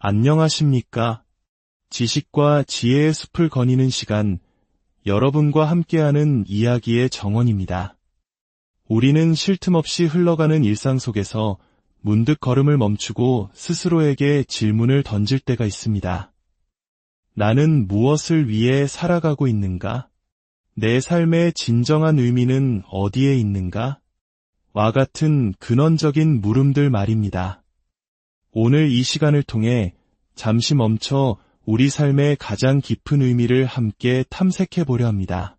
안녕하십니까? 지식과 지혜의 숲을 거니는 시간, 여러분과 함께하는 이야기의 정원입니다. 우리는 쉴 틈 없이 흘러가는 일상 속에서 문득 걸음을 멈추고 스스로에게 질문을 던질 때가 있습니다. 나는 무엇을 위해 살아가고 있는가? 내 삶의 진정한 의미는 어디에 있는가? 와 같은 근원적인 물음들 말입니다. 오늘 이 시간을 통해 잠시 멈춰 우리 삶의 가장 깊은 의미를 함께 탐색해 보려 합니다.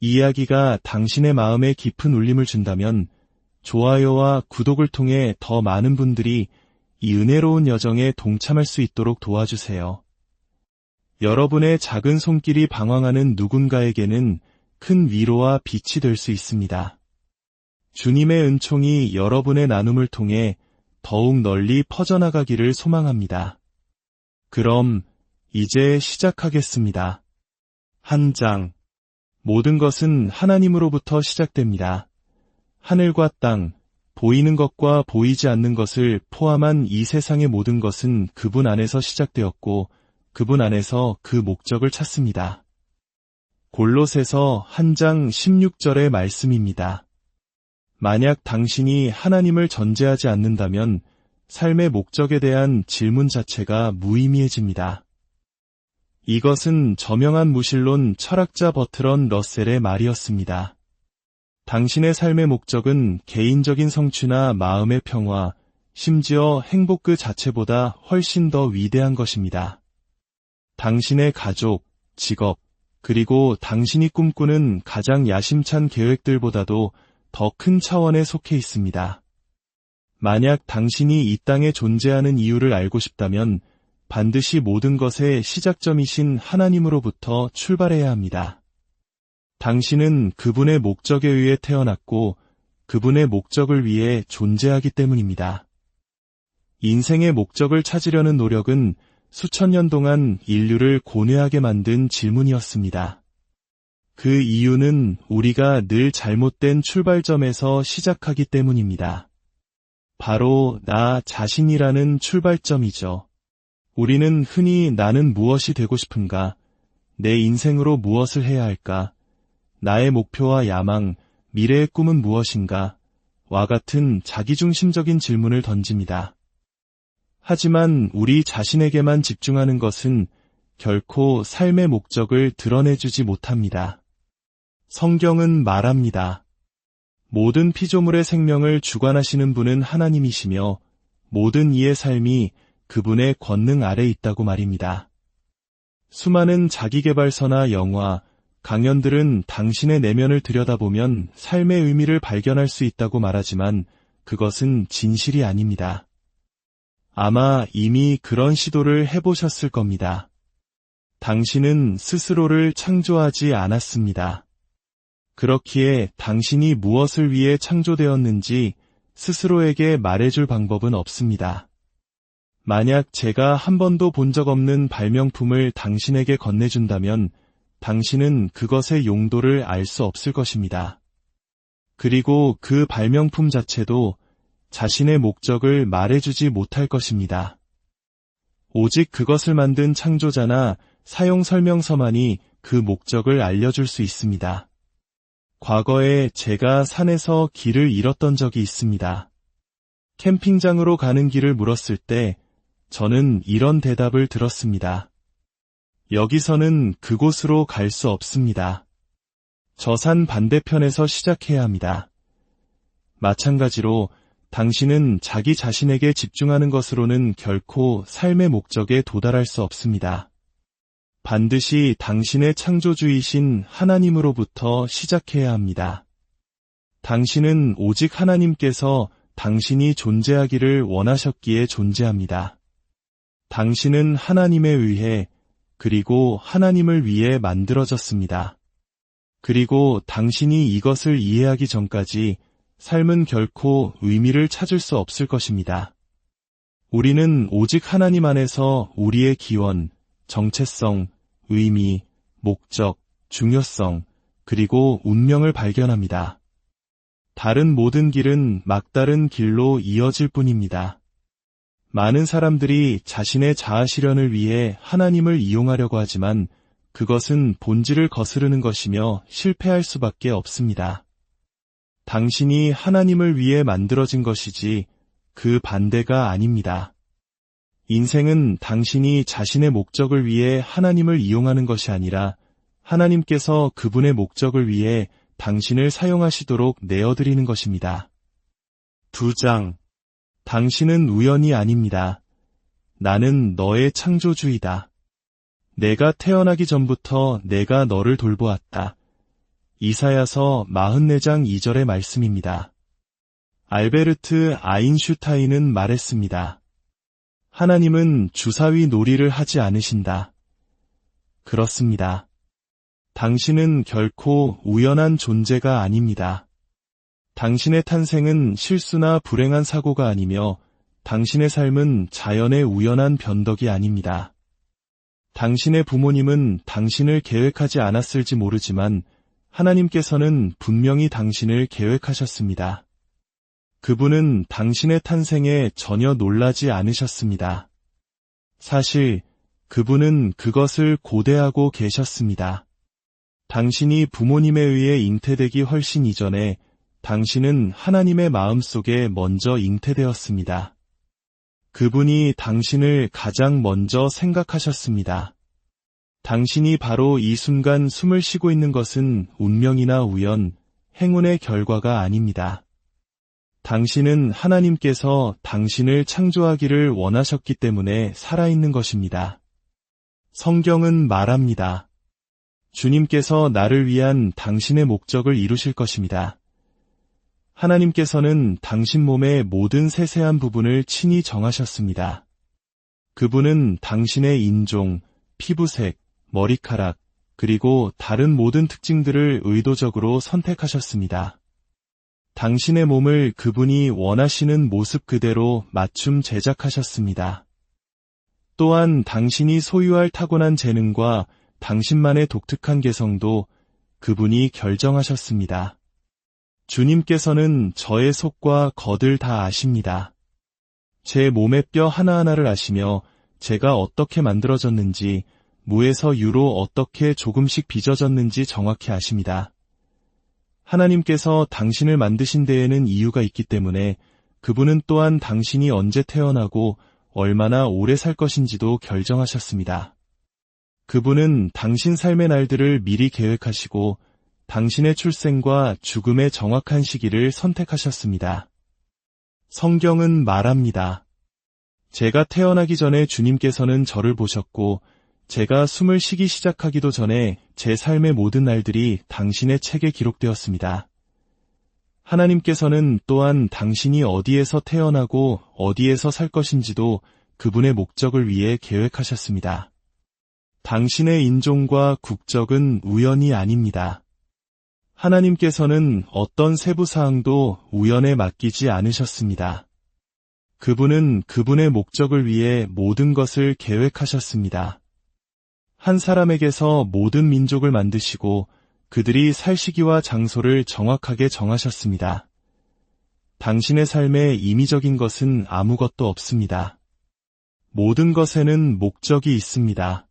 이 이야기가 당신의 마음에 깊은 울림을 준다면 좋아요와 구독을 통해 더 많은 분들이 이 은혜로운 여정에 동참할 수 있도록 도와주세요. 여러분의 작은 손길이 방황하는 누군가에게는 큰 위로와 빛이 될 수 있습니다. 주님의 은총이 여러분의 나눔을 통해 더욱 널리 퍼져나가기를 소망합니다. 그럼 이제 시작하겠습니다. 한 장. 모든 것은 하나님으로부터 시작됩니다. 하늘과 땅, 보이는 것과 보이지 않는 것을 포함한 이 세상의 모든 것은 그분 안에서 시작되었고 그분 안에서 그 목적을 찾습니다. 골로새서 한 장 16절의 말씀입니다. 만약 당신이 하나님을 전제하지 않는다면 삶의 목적에 대한 질문 자체가 무의미해집니다. 이것은 저명한 무신론 철학자 버트런 러셀의 말이었습니다. 당신의 삶의 목적은 개인적인 성취나 마음의 평화, 심지어 행복 그 자체보다 훨씬 더 위대한 것입니다. 당신의 가족, 직업, 그리고 당신이 꿈꾸는 가장 야심찬 계획들보다도 더 큰 차원에 속해 있습니다. 만약 당신이 이 땅에 존재하는 이유를 알고 싶다면 반드시 모든 것의 시작점이신 하나님으로부터 출발해야 합니다. 당신은 그분의 목적에 의해 태어났고 그분의 목적을 위해 존재하기 때문입니다. 인생의 목적을 찾으려는 노력은 수천 년 동안 인류를 고뇌하게 만든 질문이었습니다. 그 이유는 우리가 늘 잘못된 출발점에서 시작하기 때문입니다. 바로 나 자신이라는 출발점이죠. 우리는 흔히 나는 무엇이 되고 싶은가, 내 인생으로 무엇을 해야 할까, 나의 목표와 야망, 미래의 꿈은 무엇인가, 와 같은 자기중심적인 질문을 던집니다. 하지만 우리 자신에게만 집중하는 것은 결코 삶의 목적을 드러내주지 못합니다. 성경은 말합니다. 모든 피조물의 생명을 주관하시는 분은 하나님이시며 모든 이의 삶이 그분의 권능 아래 있다고 말입니다. 수많은 자기계발서나 영화, 강연들은 당신의 내면을 들여다보면 삶의 의미를 발견할 수 있다고 말하지만 그것은 진실이 아닙니다. 아마 이미 그런 시도를 해보셨을 겁니다. 당신은 스스로를 창조하지 않았습니다. 그렇기에 당신이 무엇을 위해 창조되었는지 스스로에게 말해줄 방법은 없습니다. 만약 제가 한 번도 본 적 없는 발명품을 당신에게 건네준다면 당신은 그것의 용도를 알 수 없을 것입니다. 그리고 그 발명품 자체도 자신의 목적을 말해주지 못할 것입니다. 오직 그것을 만든 창조자나 사용 설명서만이 그 목적을 알려줄 수 있습니다. 과거에 제가 산에서 길을 잃었던 적이 있습니다. 캠핑장으로 가는 길을 물었을 때 저는 이런 대답을 들었습니다. 여기서는 그곳으로 갈 수 없습니다. 저 산 반대편에서 시작해야 합니다. 마찬가지로 당신은 자기 자신에게 집중하는 것으로는 결코 삶의 목적에 도달할 수 없습니다. 반드시 당신의 창조주이신 하나님으로부터 시작해야 합니다. 당신은 오직 하나님께서 당신이 존재하기를 원하셨기에 존재합니다. 당신은 하나님에 의해 그리고 하나님을 위해 만들어졌습니다. 그리고 당신이 이것을 이해하기 전까지 삶은 결코 의미를 찾을 수 없을 것입니다. 우리는 오직 하나님 안에서 우리의 기원, 정체성, 의미, 목적, 중요성, 그리고 운명을 발견합니다. 다른 모든 길은 막다른 길로 이어질 뿐입니다. 많은 사람들이 자신의 자아 실현을 위해 하나님을 이용하려고 하지만 그것은 본질을 거스르는 것이며 실패할 수밖에 없습니다. 당신이 하나님을 위해 만들어진 것이지 그 반대가 아닙니다. 인생은 당신이 자신의 목적을 위해 하나님을 이용하는 것이 아니라 하나님께서 그분의 목적을 위해 당신을 사용하시도록 내어드리는 것입니다. 2장. 당신은 우연이 아닙니다. 나는 너의 창조주이다. 내가 태어나기 전부터 내가 너를 돌보았다. 이사야서 44장 2절의 말씀입니다. 알베르트 아인슈타인은 말했습니다. 하나님은 주사위 놀이를 하지 않으신다. 그렇습니다. 당신은 결코 우연한 존재가 아닙니다. 당신의 탄생은 실수나 불행한 사고가 아니며 당신의 삶은 자연의 우연한 변덕이 아닙니다. 당신의 부모님은 당신을 계획하지 않았을지 모르지만 하나님께서는 분명히 당신을 계획하셨습니다. 그분은 당신의 탄생에 전혀 놀라지 않으셨습니다. 사실 그분은 그것을 고대하고 계셨습니다. 당신이 부모님에 의해 잉태되기 훨씬 이전에 당신은 하나님의 마음속에 먼저 잉태되었습니다. 그분이 당신을 가장 먼저 생각하셨습니다. 당신이 바로 이 순간 숨을 쉬고 있는 것은 운명이나 우연, 행운의 결과가 아닙니다. 당신은 하나님께서 당신을 창조하기를 원하셨기 때문에 살아있는 것입니다. 성경은 말합니다. 주님께서 나를 위한 당신의 목적을 이루실 것입니다. 하나님께서는 당신 몸의 모든 세세한 부분을 친히 정하셨습니다. 그분은 당신의 인종, 피부색, 머리카락, 그리고 다른 모든 특징들을 의도적으로 선택하셨습니다. 당신의 몸을 그분이 원하시는 모습 그대로 맞춤 제작하셨습니다. 또한 당신이 소유할 타고난 재능과 당신만의 독특한 개성도 그분이 결정하셨습니다. 주님께서는 저의 속과 겉을 다 아십니다. 제 몸의 뼈 하나하나를 아시며 제가 어떻게 만들어졌는지, 무에서 유로 어떻게 조금씩 빚어졌는지 정확히 아십니다. 하나님께서 당신을 만드신 데에는 이유가 있기 때문에 그분은 또한 당신이 언제 태어나고 얼마나 오래 살 것인지도 결정하셨습니다. 그분은 당신 삶의 날들을 미리 계획하시고 당신의 출생과 죽음의 정확한 시기를 선택하셨습니다. 성경은 말합니다. 제가 태어나기 전에 주님께서는 저를 보셨고 제가 숨을 쉬기 시작하기도 전에 제 삶의 모든 날들이 당신의 책에 기록되었습니다. 하나님께서는 또한 당신이 어디에서 태어나고 어디에서 살 것인지도 그분의 목적을 위해 계획하셨습니다. 당신의 인종과 국적은 우연이 아닙니다. 하나님께서는 어떤 세부 사항도 우연에 맡기지 않으셨습니다. 그분은 그분의 목적을 위해 모든 것을 계획하셨습니다. 한 사람에게서 모든 민족을 만드시고 그들이 살 시기와 장소를 정확하게 정하셨습니다. 당신의 삶에 임의적인 것은 아무것도 없습니다. 모든 것에는 목적이 있습니다.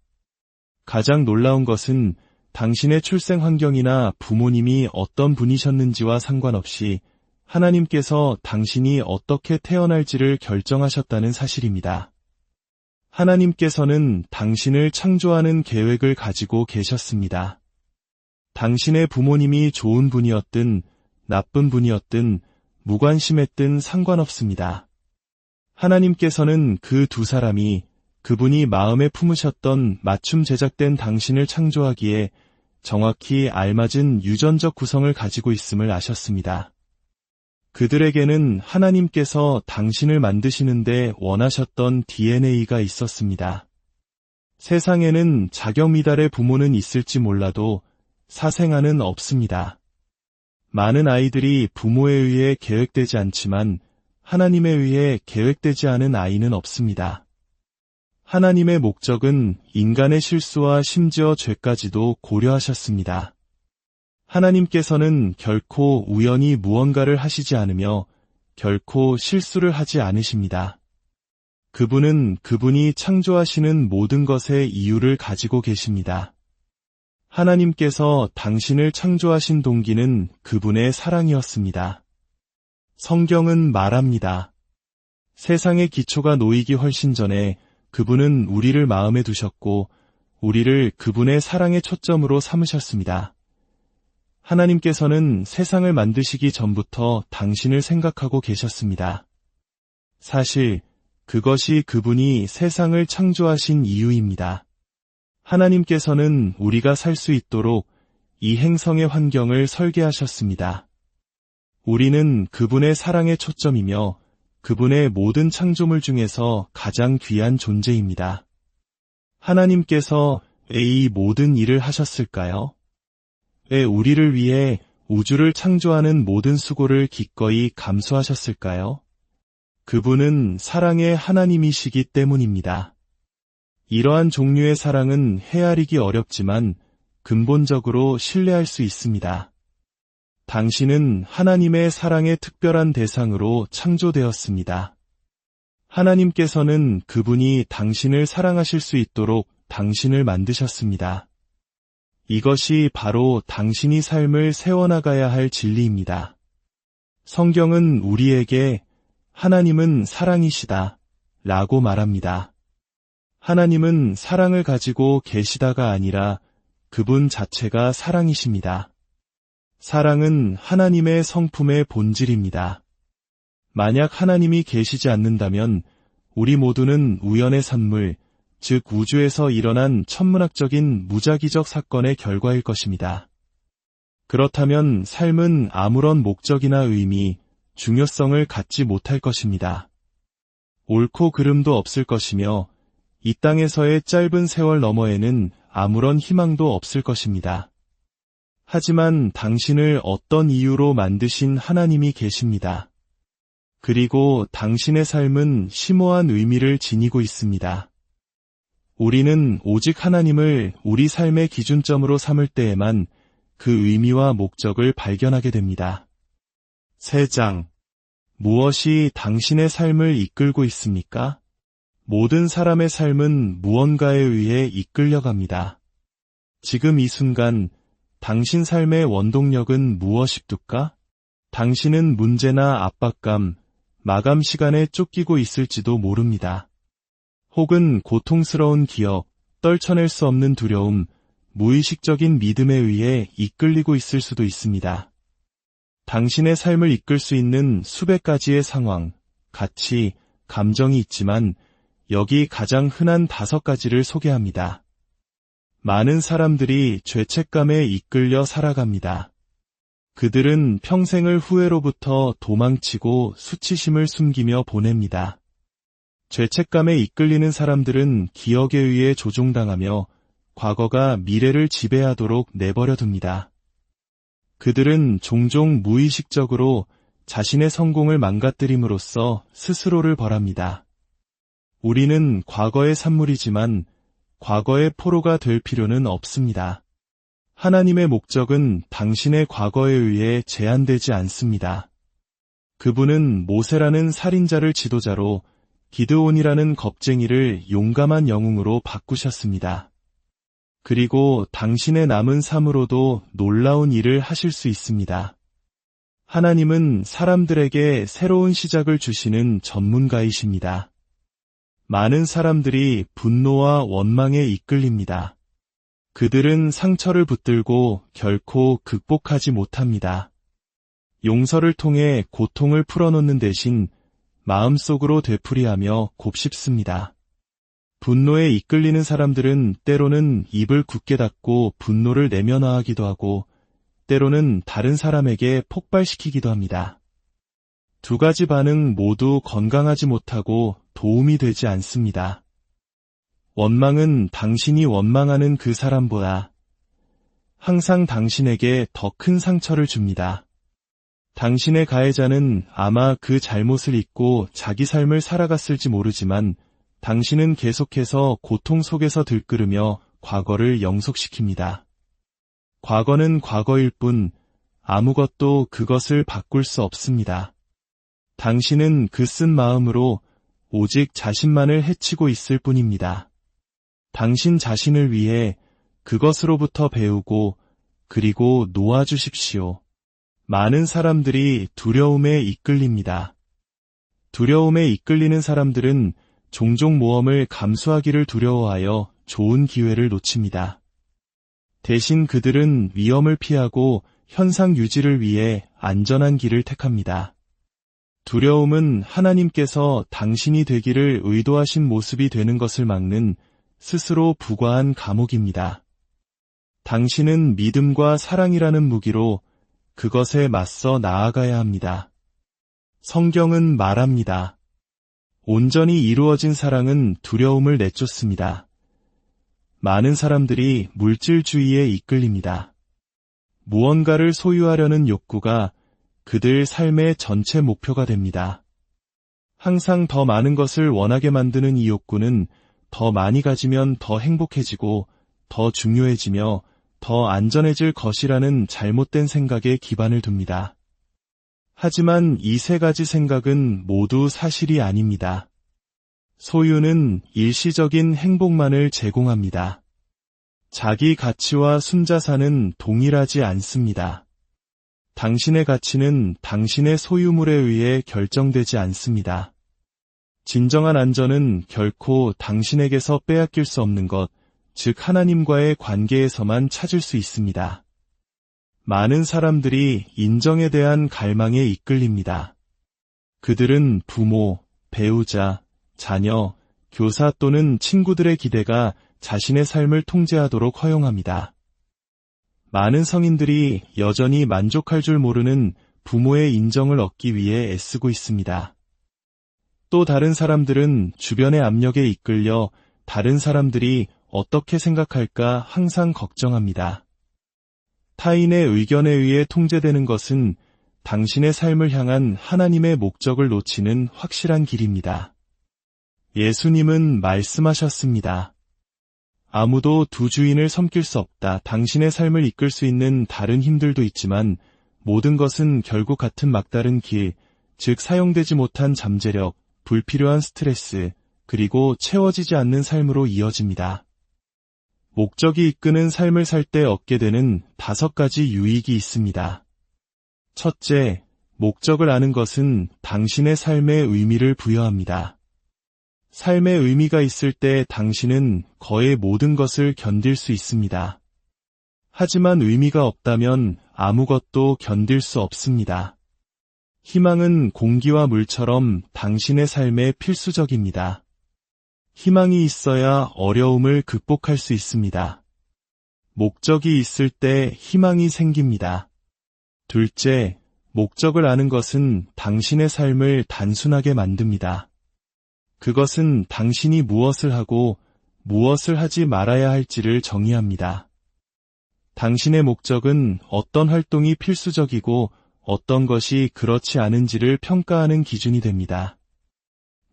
가장 놀라운 것은 당신의 출생 환경이나 부모님이 어떤 분이셨는지와 상관없이 하나님께서 당신이 어떻게 태어날지를 결정하셨다는 사실입니다. 하나님께서는 당신을 창조하는 계획을 가지고 계셨습니다. 당신의 부모님이 좋은 분이었든 나쁜 분이었든 무관심했든 상관없습니다. 하나님께서는 그 두 사람이 그분이 마음에 품으셨던 맞춤 제작된 당신을 창조하기에 정확히 알맞은 유전적 구성을 가지고 있음을 아셨습니다. 그들에게는 하나님께서 당신을 만드시는데 원하셨던 DNA가 있었습니다. 세상에는 자격미달의 부모는 있을지 몰라도 사생아는 없습니다. 많은 아이들이 부모에 의해 계획되지 않지만 하나님에 의해 계획되지 않은 아이는 없습니다. 하나님의 목적은 인간의 실수와 심지어 죄까지도 고려하셨습니다. 하나님께서는 결코 우연히 무언가를 하시지 않으며 결코 실수를 하지 않으십니다. 그분은 그분이 창조하시는 모든 것의 이유를 가지고 계십니다. 하나님께서 당신을 창조하신 동기는 그분의 사랑이었습니다. 성경은 말합니다. 세상의 기초가 놓이기 훨씬 전에 그분은 우리를 마음에 두셨고 우리를 그분의 사랑의 초점으로 삼으셨습니다. 하나님께서는 세상을 만드시기 전부터 당신을 생각하고 계셨습니다. 사실 그것이 그분이 세상을 창조하신 이유입니다. 하나님께서는 우리가 살 수 있도록 이 행성의 환경을 설계하셨습니다. 우리는 그분의 사랑의 초점이며 그분의 모든 창조물 중에서 가장 귀한 존재입니다. 하나님께서 왜 이 모든 일을 하셨을까요? 왜 우리를 위해 우주를 창조하는 모든 수고를 기꺼이 감수하셨을까요? 그분은 사랑의 하나님이시기 때문입니다. 이러한 종류의 사랑은 헤아리기 어렵지만 근본적으로 신뢰할 수 있습니다. 당신은 하나님의 사랑의 특별한 대상으로 창조되었습니다. 하나님께서는 그분이 당신을 사랑하실 수 있도록 당신을 만드셨습니다. 이것이 바로 당신이 삶을 세워나가야 할 진리입니다. 성경은 우리에게 하나님은 사랑이시다 라고 말합니다. 하나님은 사랑을 가지고 계시다가 아니라 그분 자체가 사랑이십니다. 사랑은 하나님의 성품의 본질입니다. 만약 하나님이 계시지 않는다면 우리 모두는 우연의 산물, 즉 우주에서 일어난 천문학적인 무작위적 사건의 결과일 것입니다. 그렇다면 삶은 아무런 목적이나 의미, 중요성을 갖지 못할 것입니다. 옳고 그름도 없을 것이며 이 땅에서의 짧은 세월 너머에는 아무런 희망도 없을 것입니다. 하지만 당신을 어떤 이유로 만드신 하나님이 계십니다. 그리고 당신의 삶은 심오한 의미를 지니고 있습니다. 우리는 오직 하나님을 우리 삶의 기준점으로 삼을 때에만 그 의미와 목적을 발견하게 됩니다. 3장. 무엇이 당신의 삶을 이끌고 있습니까? 모든 사람의 삶은 무언가에 의해 이끌려갑니다. 지금 이 순간 당신 삶의 원동력은 무엇입니까? 당신은 문제나 압박감, 마감 시간에 쫓기고 있을지도 모릅니다. 혹은 고통스러운 기억, 떨쳐낼 수 없는 두려움, 무의식적인 믿음에 의해 이끌리고 있을 수도 있습니다. 당신의 삶을 이끌 수 있는 수백 가지의 상황, 가치, 감정이 있지만 여기 가장 흔한 5가지를 소개합니다. 많은 사람들이 죄책감에 이끌려 살아갑니다. 그들은 평생을 후회로부터 도망치고 수치심을 숨기며 보냅니다. 죄책감에 이끌리는 사람들은 기억에 의해 조종당하며 과거가 미래를 지배하도록 내버려 둡니다. 그들은 종종 무의식적으로 자신의 성공을 망가뜨림으로써 스스로를 벌합니다. 우리는 과거의 산물이지만 과거의 포로가 될 필요는 없습니다. 하나님의 목적은 당신의 과거에 의해 제한되지 않습니다. 그분은 모세라는 살인자를 지도자로 기드온이라는 겁쟁이를 용감한 영웅으로 바꾸셨습니다. 그리고 당신의 남은 삶으로도 놀라운 일을 하실 수 있습니다. 하나님은 사람들에게 새로운 시작을 주시는 전문가이십니다. 많은 사람들이 분노와 원망에 이끌립니다. 그들은 상처를 붙들고 결코 극복하지 못합니다. 용서를 통해 고통을 풀어놓는 대신 마음속으로 되풀이하며 곱씹습니다. 분노에 이끌리는 사람들은 때로는 입을 굳게 닫고 분노를 내면화하기도 하고 때로는 다른 사람에게 폭발시키기도 합니다. 2가지 반응 모두 건강하지 못하고 도움이 되지 않습니다. 원망은 당신이 원망하는 그 사람보다 항상 당신에게 더 큰 상처를 줍니다. 당신의 가해자는 아마 그 잘못을 잊고 자기 삶을 살아갔을지 모르지만 당신은 계속해서 고통 속에서 들끓으며 과거를 영속시킵니다. 과거는 과거일 뿐 아무것도 그것을 바꿀 수 없습니다. 당신은 그 쓴 마음으로 오직 자신만을 해치고 있을 뿐입니다. 당신 자신을 위해 그것으로부터 배우고 그리고 놓아주십시오. 많은 사람들이 두려움에 이끌립니다. 두려움에 이끌리는 사람들은 종종 모험을 감수하기를 두려워하여 좋은 기회를 놓칩니다. 대신 그들은 위험을 피하고 현상 유지를 위해 안전한 길을 택합니다. 두려움은 하나님께서 당신이 되기를 의도하신 모습이 되는 것을 막는 스스로 부과한 감옥입니다. 당신은 믿음과 사랑이라는 무기로 그것에 맞서 나아가야 합니다. 성경은 말합니다. 온전히 이루어진 사랑은 두려움을 내쫓습니다. 많은 사람들이 물질주의에 이끌립니다. 무언가를 소유하려는 욕구가 그들 삶의 전체 목표가 됩니다. 항상 더 많은 것을 원하게 만드는 이 욕구는 더 많이 가지면 더 행복해지고 더 중요해지며 더 안전해질 것이라는 잘못된 생각에 기반을 둡니다. 하지만 이 세 가지 생각은 모두 사실이 아닙니다. 소유는 일시적인 행복만을 제공합니다. 자기 가치와 순자산은 동일하지 않습니다. 당신의 가치는 당신의 소유물에 의해 결정되지 않습니다. 진정한 안전은 결코 당신에게서 빼앗길 수 없는 것, 즉 하나님과의 관계에서만 찾을 수 있습니다. 많은 사람들이 인정에 대한 갈망에 이끌립니다. 그들은 부모, 배우자, 자녀, 교사 또는 친구들의 기대가 자신의 삶을 통제하도록 허용합니다. 많은 성인들이 여전히 만족할 줄 모르는 부모의 인정을 얻기 위해 애쓰고 있습니다. 또 다른 사람들은 주변의 압력에 이끌려 다른 사람들이 어떻게 생각할까 항상 걱정합니다. 타인의 의견에 의해 통제되는 것은 당신의 삶을 향한 하나님의 목적을 놓치는 확실한 길입니다. 예수님은 말씀하셨습니다. 아무도 두 주인을 섬길 수 없다. 당신의 삶을 이끌 수 있는 다른 힘들도 있지만 모든 것은 결국 같은 막다른 길, 즉 사용되지 못한 잠재력, 불필요한 스트레스, 그리고 채워지지 않는 삶으로 이어집니다. 목적이 이끄는 삶을 살 때 얻게 되는 5가지 유익이 있습니다. 첫째, 목적을 아는 것은 당신의 삶에 의미를 부여합니다. 삶의 의미가 있을 때 당신은 거의 모든 것을 견딜 수 있습니다. 하지만 의미가 없다면 아무것도 견딜 수 없습니다. 희망은 공기와 물처럼 당신의 삶에 필수적입니다. 희망이 있어야 어려움을 극복할 수 있습니다. 목적이 있을 때 희망이 생깁니다. 둘째, 목적을 아는 것은 당신의 삶을 단순하게 만듭니다. 그것은 당신이 무엇을 하고 무엇을 하지 말아야 할지를 정의합니다. 당신의 목적은 어떤 활동이 필수적이고 어떤 것이 그렇지 않은지를 평가하는 기준이 됩니다.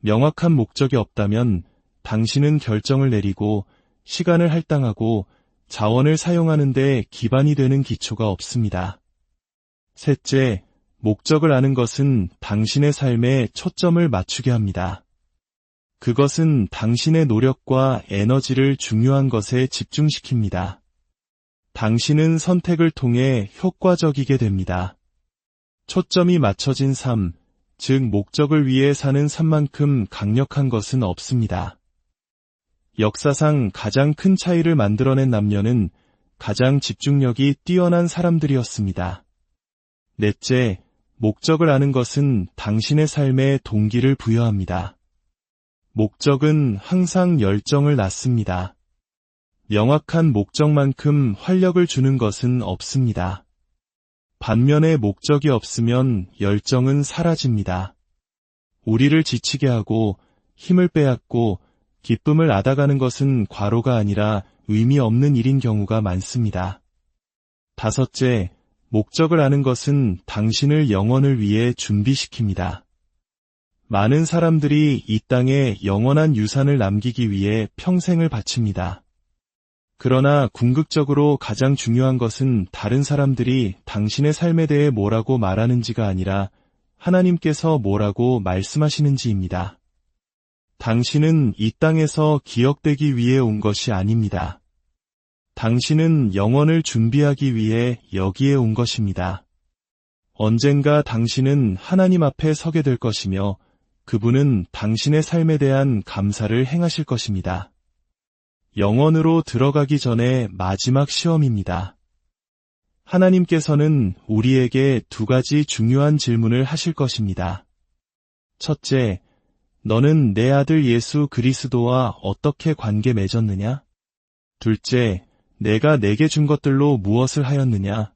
명확한 목적이 없다면 당신은 결정을 내리고 시간을 할당하고 자원을 사용하는 데 기반이 되는 기초가 없습니다. 셋째, 목적을 아는 것은 당신의 삶에 초점을 맞추게 합니다. 그것은 당신의 노력과 에너지를 중요한 것에 집중시킵니다. 당신은 선택을 통해 효과적이게 됩니다. 초점이 맞춰진 삶, 즉 목적을 위해 사는 삶만큼 강력한 것은 없습니다. 역사상 가장 큰 차이를 만들어낸 남녀는 가장 집중력이 뛰어난 사람들이었습니다. 넷째, 목적을 아는 것은 당신의 삶에 동기를 부여합니다. 목적은 항상 열정을 낳습니다. 명확한 목적만큼 활력을 주는 것은 없습니다. 반면에 목적이 없으면 열정은 사라집니다. 우리를 지치게 하고 힘을 빼앗고 기쁨을 앗아가는 것은 과로가 아니라 의미 없는 일인 경우가 많습니다. 다섯째, 목적을 아는 것은 당신을 영원을 위해 준비시킵니다. 많은 사람들이 이 땅에 영원한 유산을 남기기 위해 평생을 바칩니다. 그러나 궁극적으로 가장 중요한 것은 다른 사람들이 당신의 삶에 대해 뭐라고 말하는지가 아니라 하나님께서 뭐라고 말씀하시는지입니다. 당신은 이 땅에서 기억되기 위해 온 것이 아닙니다. 당신은 영원을 준비하기 위해 여기에 온 것입니다. 언젠가 당신은 하나님 앞에 서게 될 것이며 그분은 당신의 삶에 대한 감사를 행하실 것입니다. 영원으로 들어가기 전에 마지막 시험입니다. 하나님께서는 우리에게 두 가지 중요한 질문을 하실 것입니다. 첫째, 너는 내 아들 예수 그리스도와 어떻게 관계 맺었느냐? 둘째, 내가 내게 준 것들로 무엇을 하였느냐?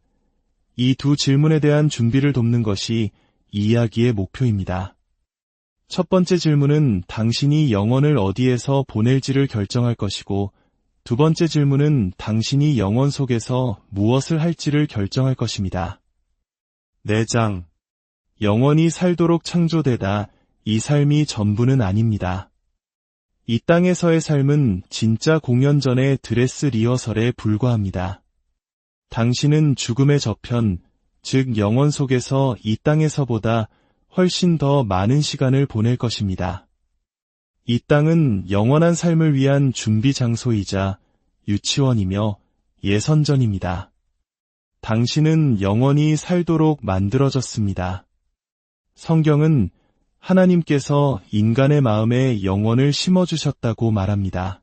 이 두 질문에 대한 준비를 돕는 것이 이 이야기의 목표입니다. 첫 번째 질문은 당신이 영혼을 어디에서 보낼지를 결정할 것이고, 두 번째 질문은 당신이 영혼 속에서 무엇을 할지를 결정할 것입니다. 4장. 영원히 살도록 창조되다. 이 삶이 전부는 아닙니다. 이 땅에서의 삶은 진짜 공연 전의 드레스 리허설에 불과합니다. 당신은 죽음의 저편, 즉 영원 속에서 이 땅에서보다 훨씬 더 많은 시간을 보낼 것입니다. 이 땅은 영원한 삶을 위한 준비 장소이자 유치원이며 예선전입니다. 당신은 영원히 살도록 만들어졌습니다. 성경은 하나님께서 인간의 마음에 영혼을 심어주셨다고 말합니다.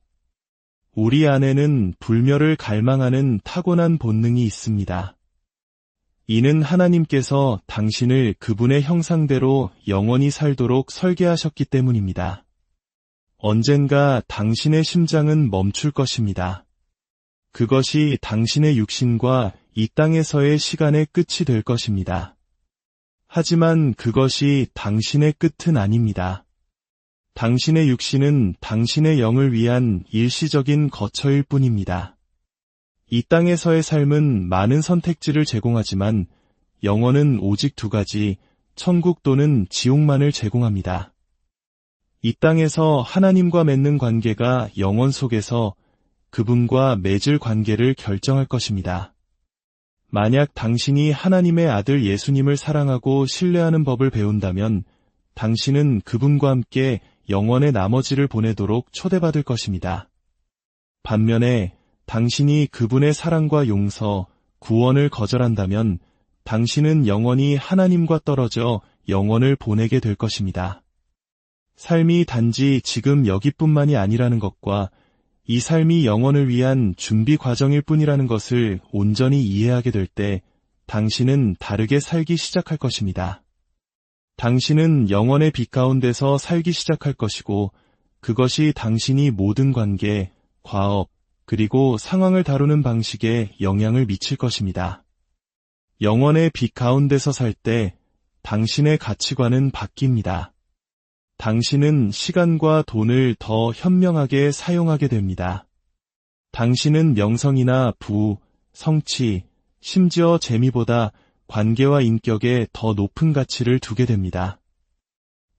우리 안에는 불멸을 갈망하는 타고난 본능이 있습니다. 이는 하나님께서 당신을 그분의 형상대로 영원히 살도록 설계하셨기 때문입니다. 언젠가 당신의 심장은 멈출 것입니다. 그것이 당신의 육신과 이 땅에서의 시간의 끝이 될 것입니다. 하지만 그것이 당신의 끝은 아닙니다. 당신의 육신은 당신의 영을 위한 일시적인 거처일 뿐입니다. 이 땅에서의 삶은 많은 선택지를 제공하지만 영혼은 오직 두 가지, 천국 또는 지옥만을 제공합니다. 이 땅에서 하나님과 맺는 관계가 영혼 속에서 그분과 맺을 관계를 결정할 것입니다. 만약 당신이 하나님의 아들 예수님을 사랑하고 신뢰하는 법을 배운다면 당신은 그분과 함께 영원의 나머지를 보내도록 초대받을 것입니다. 반면에 당신이 그분의 사랑과 용서, 구원을 거절한다면 당신은 영원히 하나님과 떨어져 영원을 보내게 될 것입니다. 삶이 단지 지금 여기뿐만이 아니라는 것과 이 삶이 영원을 위한 준비 과정일 뿐이라는 것을 온전히 이해하게 될 때 당신은 다르게 살기 시작할 것입니다. 당신은 영원의 빛 가운데서 살기 시작할 것이고 그것이 당신이 모든 관계, 과업, 그리고 상황을 다루는 방식에 영향을 미칠 것입니다. 영원의 빛 가운데서 살 때 당신의 가치관은 바뀝니다. 당신은 시간과 돈을 더 현명하게 사용하게 됩니다. 당신은 명성이나 부, 성취, 심지어 재미보다 관계와 인격에 더 높은 가치를 두게 됩니다.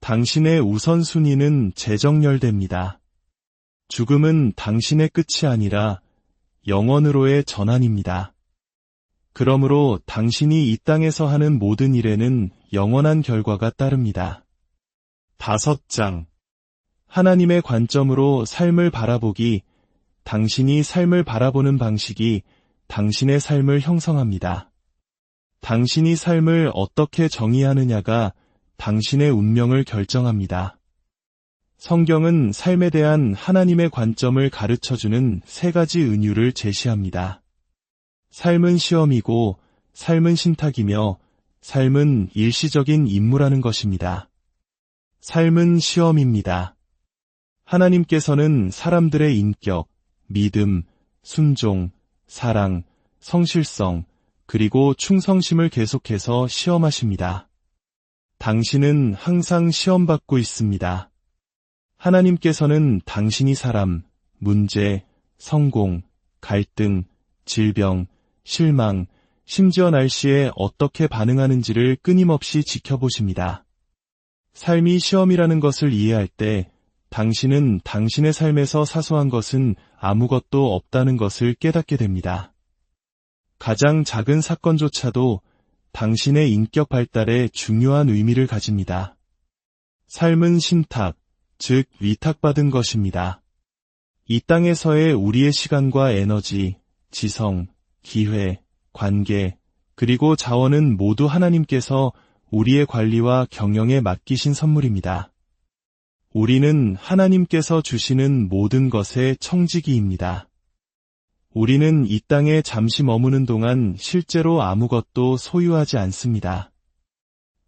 당신의 우선순위는 재정렬됩니다. 죽음은 당신의 끝이 아니라 영원으로의 전환입니다. 그러므로 당신이 이 땅에서 하는 모든 일에는 영원한 결과가 따릅니다. 5장. 하나님의 관점으로 삶을 바라보기. 당신이 삶을 바라보는 방식이 당신의 삶을 형성합니다. 당신이 삶을 어떻게 정의하느냐가 당신의 운명을 결정합니다. 성경은 삶에 대한 하나님의 관점을 가르쳐주는 3가지 은유를 제시합니다. 삶은 시험이고, 삶은 신탁이며, 삶은 일시적인 임무라는 것입니다. 삶은 시험입니다. 하나님께서는 사람들의 인격, 믿음, 순종, 사랑, 성실성, 그리고 충성심을 계속해서 시험하십니다. 당신은 항상 시험받고 있습니다. 하나님께서는 당신이 사람, 문제, 성공, 갈등, 질병, 실망, 심지어 날씨에 어떻게 반응하는지를 끊임없이 지켜보십니다. 삶이 시험이라는 것을 이해할 때 당신은 당신의 삶에서 사소한 것은 아무것도 없다는 것을 깨닫게 됩니다. 가장 작은 사건조차도 당신의 인격 발달에 중요한 의미를 가집니다. 삶은 신탁, 즉 위탁받은 것입니다. 이 땅에서의 우리의 시간과 에너지, 지성, 기회, 관계, 그리고 자원은 모두 하나님께서 우리의 관리와 경영에 맡기신 선물입니다. 우리는 하나님께서 주시는 모든 것의 청지기입니다. 우리는 이 땅에 잠시 머무는 동안 실제로 아무것도 소유하지 않습니다.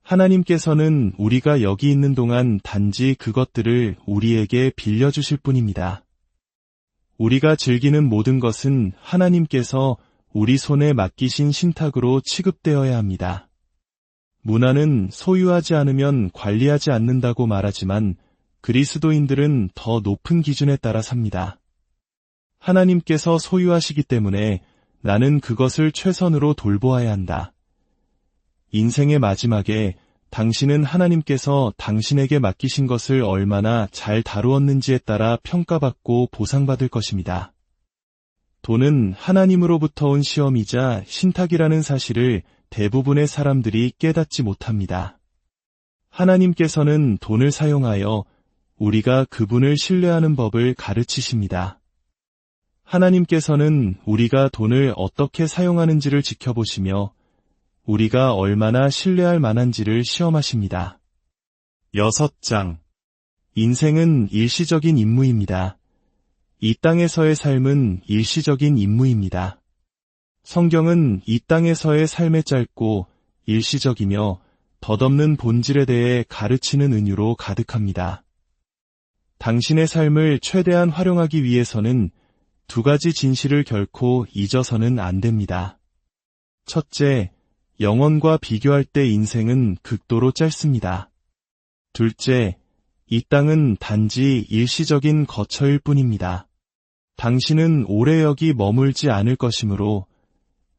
하나님께서는 우리가 여기 있는 동안 단지 그것들을 우리에게 빌려주실 뿐입니다. 우리가 즐기는 모든 것은 하나님께서 우리 손에 맡기신 신탁으로 취급되어야 합니다. 문화는 소유하지 않으면 관리하지 않는다고 말하지만 그리스도인들은 더 높은 기준에 따라 삽니다. 하나님께서 소유하시기 때문에 나는 그것을 최선으로 돌보아야 한다. 인생의 마지막에 당신은 하나님께서 당신에게 맡기신 것을 얼마나 잘 다루었는지에 따라 평가받고 보상받을 것입니다. 돈은 하나님으로부터 온 시험이자 신탁이라는 사실을 대부분의 사람들이 깨닫지 못합니다. 하나님께서는 돈을 사용하여 우리가 그분을 신뢰하는 법을 가르치십니다. 하나님께서는 우리가 돈을 어떻게 사용하는지를 지켜보시며 우리가 얼마나 신뢰할 만한지를 시험하십니다. 6장. 인생은 일시적인 임무입니다. 이 땅에서의 삶은 일시적인 임무입니다. 성경은 이 땅에서의 삶의 짧고 일시적이며 덧없는 본질에 대해 가르치는 은유로 가득합니다. 당신의 삶을 최대한 활용하기 위해서는 두 가지 진실을 결코 잊어서는 안 됩니다. 첫째, 영원과 비교할 때 인생은 극도로 짧습니다. 둘째, 이 땅은 단지 일시적인 거처일 뿐입니다. 당신은 오래 여기 머물지 않을 것이므로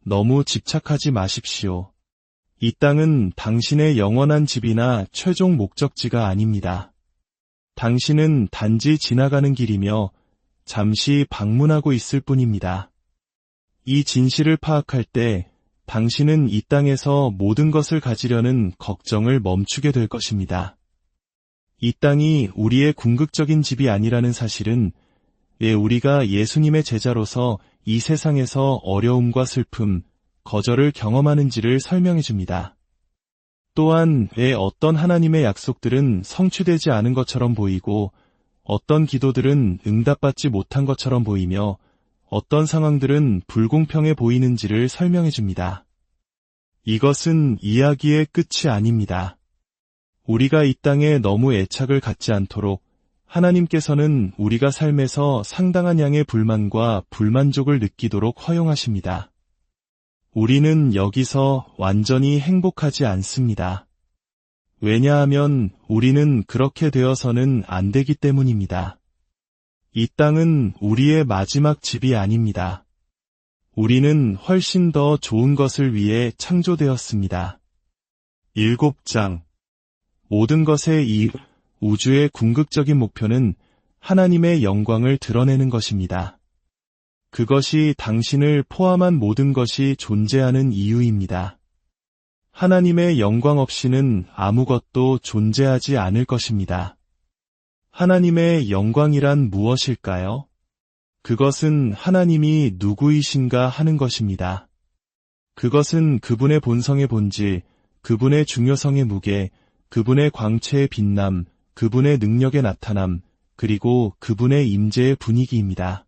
너무 집착하지 마십시오. 이 땅은 당신의 영원한 집이나 최종 목적지가 아닙니다. 당신은 단지 지나가는 길이며 잠시 방문하고 있을 뿐입니다. 이 진실을 파악할 때 당신은 이 땅에서 모든 것을 가지려는 걱정을 멈추게 될 것입니다. 이 땅이 우리의 궁극적인 집이 아니라는 사실은 왜 우리가 예수님의 제자로서 이 세상에서 어려움과 슬픔, 거절을 경험하는지를 설명해 줍니다. 또한 왜 어떤 하나님의 약속들은 성취되지 않은 것처럼 보이고 어떤 기도들은 응답받지 못한 것처럼 보이며 어떤 상황들은 불공평해 보이는지를 설명해 줍니다. 이것은 이야기의 끝이 아닙니다. 우리가 이 땅에 너무 애착을 갖지 않도록 하나님께서는 우리가 삶에서 상당한 양의 불만과 불만족을 느끼도록 허용하십니다. 우리는 여기서 완전히 행복하지 않습니다. 왜냐하면 우리는 그렇게 되어서는 안 되기 때문입니다. 이 땅은 우리의 마지막 집이 아닙니다. 우리는 훨씬 더 좋은 것을 위해 창조되었습니다. 7장. 모든 것의 이유, 우주의 궁극적인 목표는 하나님의 영광을 드러내는 것입니다. 그것이 당신을 포함한 모든 것이 존재하는 이유입니다. 하나님의 영광 없이는 아무것도 존재하지 않을 것입니다. 하나님의 영광이란 무엇일까요? 그것은 하나님이 누구이신가 하는 것입니다. 그것은 그분의 본성의 본질, 그분의 중요성의 무게, 그분의 광채의 빛남, 그분의 능력의 나타남, 그리고 그분의 임재의 분위기입니다.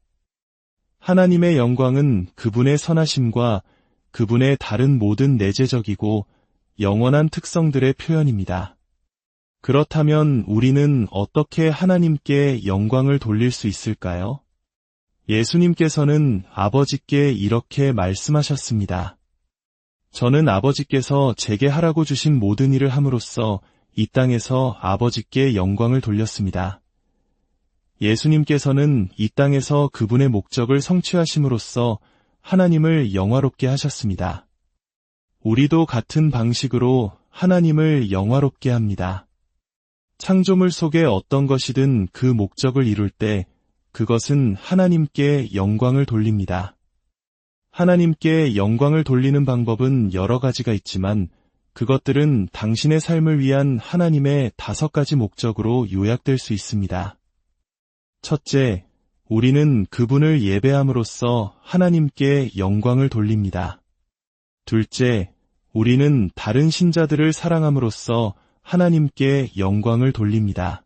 하나님의 영광은 그분의 선하심과 그분의 다른 모든 내재적이고 영원한 특성들의 표현입니다. 그렇다면 우리는 어떻게 하나님께 영광을 돌릴 수 있을까요? 예수님께서는 아버지께 이렇게 말씀하셨습니다. 저는 아버지께서 제게 하라고 주신 모든 일을 함으로써 이 땅에서 아버지께 영광을 돌렸습니다. 예수님께서는 이 땅에서 그분의 목적을 성취하심으로써 하나님을 영화롭게 하셨습니다. 우리도 같은 방식으로 하나님을 영화롭게 합니다. 창조물 속에 어떤 것이든 그 목적을 이룰 때 그것은 하나님께 영광을 돌립니다. 하나님께 영광을 돌리는 방법은 여러 가지가 있지만 그것들은 당신의 삶을 위한 하나님의 5가지 목적으로 요약될 수 있습니다. 첫째, 우리는 그분을 예배함으로써 하나님께 영광을 돌립니다. 둘째, 우리는 다른 신자들을 사랑함으로써 하나님께 영광을 돌립니다.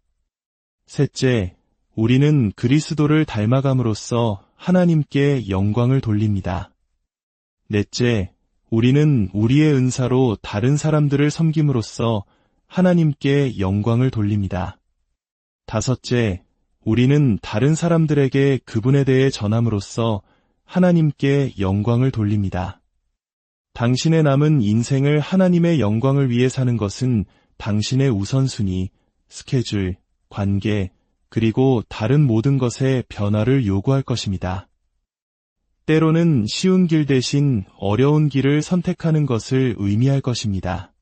셋째, 우리는 그리스도를 닮아감으로써 하나님께 영광을 돌립니다. 넷째, 우리는 우리의 은사로 다른 사람들을 섬김으로써 하나님께 영광을 돌립니다. 다섯째, 우리는 다른 사람들에게 그분에 대해 전함으로써 하나님께 영광을 돌립니다. 당신의 남은 인생을 하나님의 영광을 위해 사는 것은 당신의 우선순위, 스케줄, 관계, 그리고 다른 모든 것의 변화를 요구할 것입니다. 때로는 쉬운 길 대신 어려운 길을 선택하는 것을 의미할 것입니다.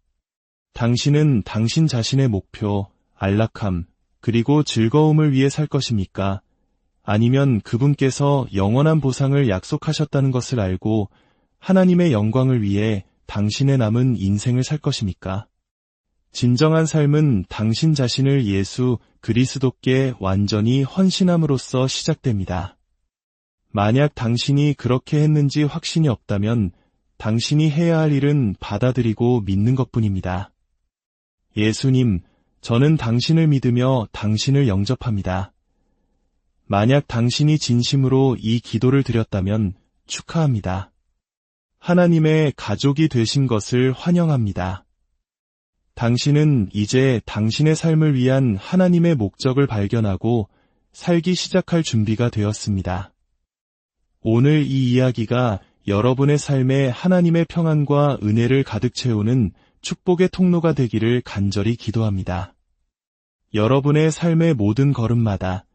당신은 당신 자신의 목표, 안락함, 그리고 즐거움을 위해 살 것입니까? 아니면 그분께서 영원한 보상을 약속하셨다는 것을 알고 하나님의 영광을 위해 당신의 남은 인생을 살 것입니까? 진정한 삶은 당신 자신을 예수 그리스도께 완전히 헌신함으로써 시작됩니다. 만약 당신이 그렇게 했는지 확신이 없다면 당신이 해야 할 일은 받아들이고 믿는 것뿐입니다. 예수님, 저는 당신을 믿으며 당신을 영접합니다. 만약 당신이 진심으로 이 기도를 드렸다면 축하합니다. 하나님의 가족이 되신 것을 환영합니다. 당신은 이제 당신의 삶을 위한 하나님의 목적을 발견하고 살기 시작할 준비가 되었습니다. 오늘 이 이야기가 여러분의 삶에 하나님의 평안과 은혜를 가득 채우는 축복의 통로가 되기를 간절히 기도합니다. 여러분의 삶의 모든 걸음마다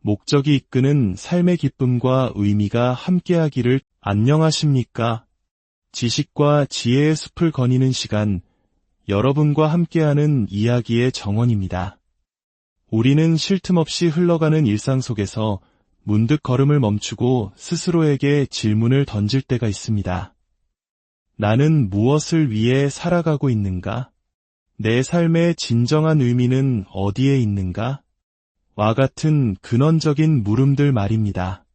목적이 이끄는 삶의 기쁨과 의미가 함께하기를. 안녕하십니까? 지식과 지혜의 숲을 거니는 시간, 여러분과 함께하는 이야기의 정원입니다. 우리는 쉴 틈 없이 흘러가는 일상 속에서 문득 걸음을 멈추고 스스로에게 질문을 던질 때가 있습니다. 나는 무엇을 위해 살아가고 있는가? 내 삶의 진정한 의미는 어디에 있는가? 와 같은 근원적인 물음들 말입니다.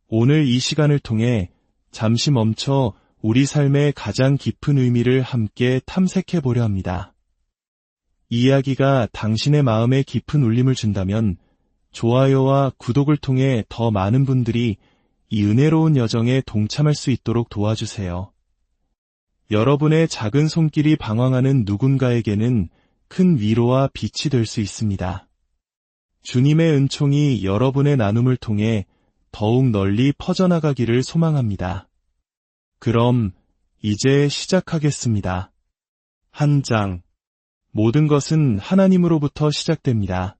오늘 이 시간을 통해 잠시 멈춰 우리 삶의 가장 깊은 의미를 함께 탐색해 보려 합니다. 이 이야기가 당신의 마음에 깊은 울림을 준다면 좋아요와 구독을 통해 더 많은 분들이 이 은혜로운 여정에 동참할 수 있도록 도와주세요. 여러분의 작은 손길이 방황하는 누군가에게는 큰 위로와 빛이 될 수 있습니다. 주님의 은총이 여러분의 나눔을 통해 더욱 널리 퍼져나가기를 소망합니다. 그럼 이제 시작하겠습니다. 한 장. 모든 것은 하나님으로부터 시작됩니다.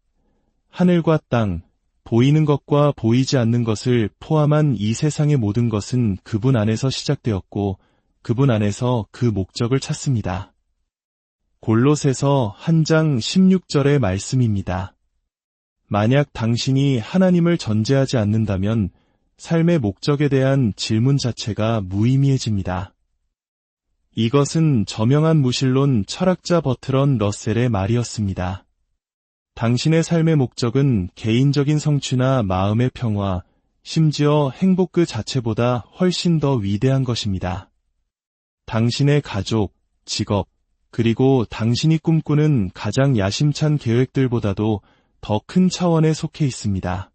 하늘과 땅, 보이는 것과 보이지 않는 것을 포함한 이 세상의 모든 것은 그분 안에서 시작되었고 그분 안에서 그 목적을 찾습니다. 골로새서 1장 16절의 말씀입니다. 만약 당신이 하나님을 전제하지 않는다면 삶의 목적에 대한 질문 자체가 무의미해집니다. 이것은 저명한 무신론 철학자 버트런 러셀의 말이었습니다. 당신의 삶의 목적은 개인적인 성취나 마음의 평화, 심지어 행복 그 자체보다 훨씬 더 위대한 것입니다. 당신의 가족, 직업, 그리고 당신이 꿈꾸는 가장 야심찬 계획들보다도 더 큰 차원에 속해 있습니다.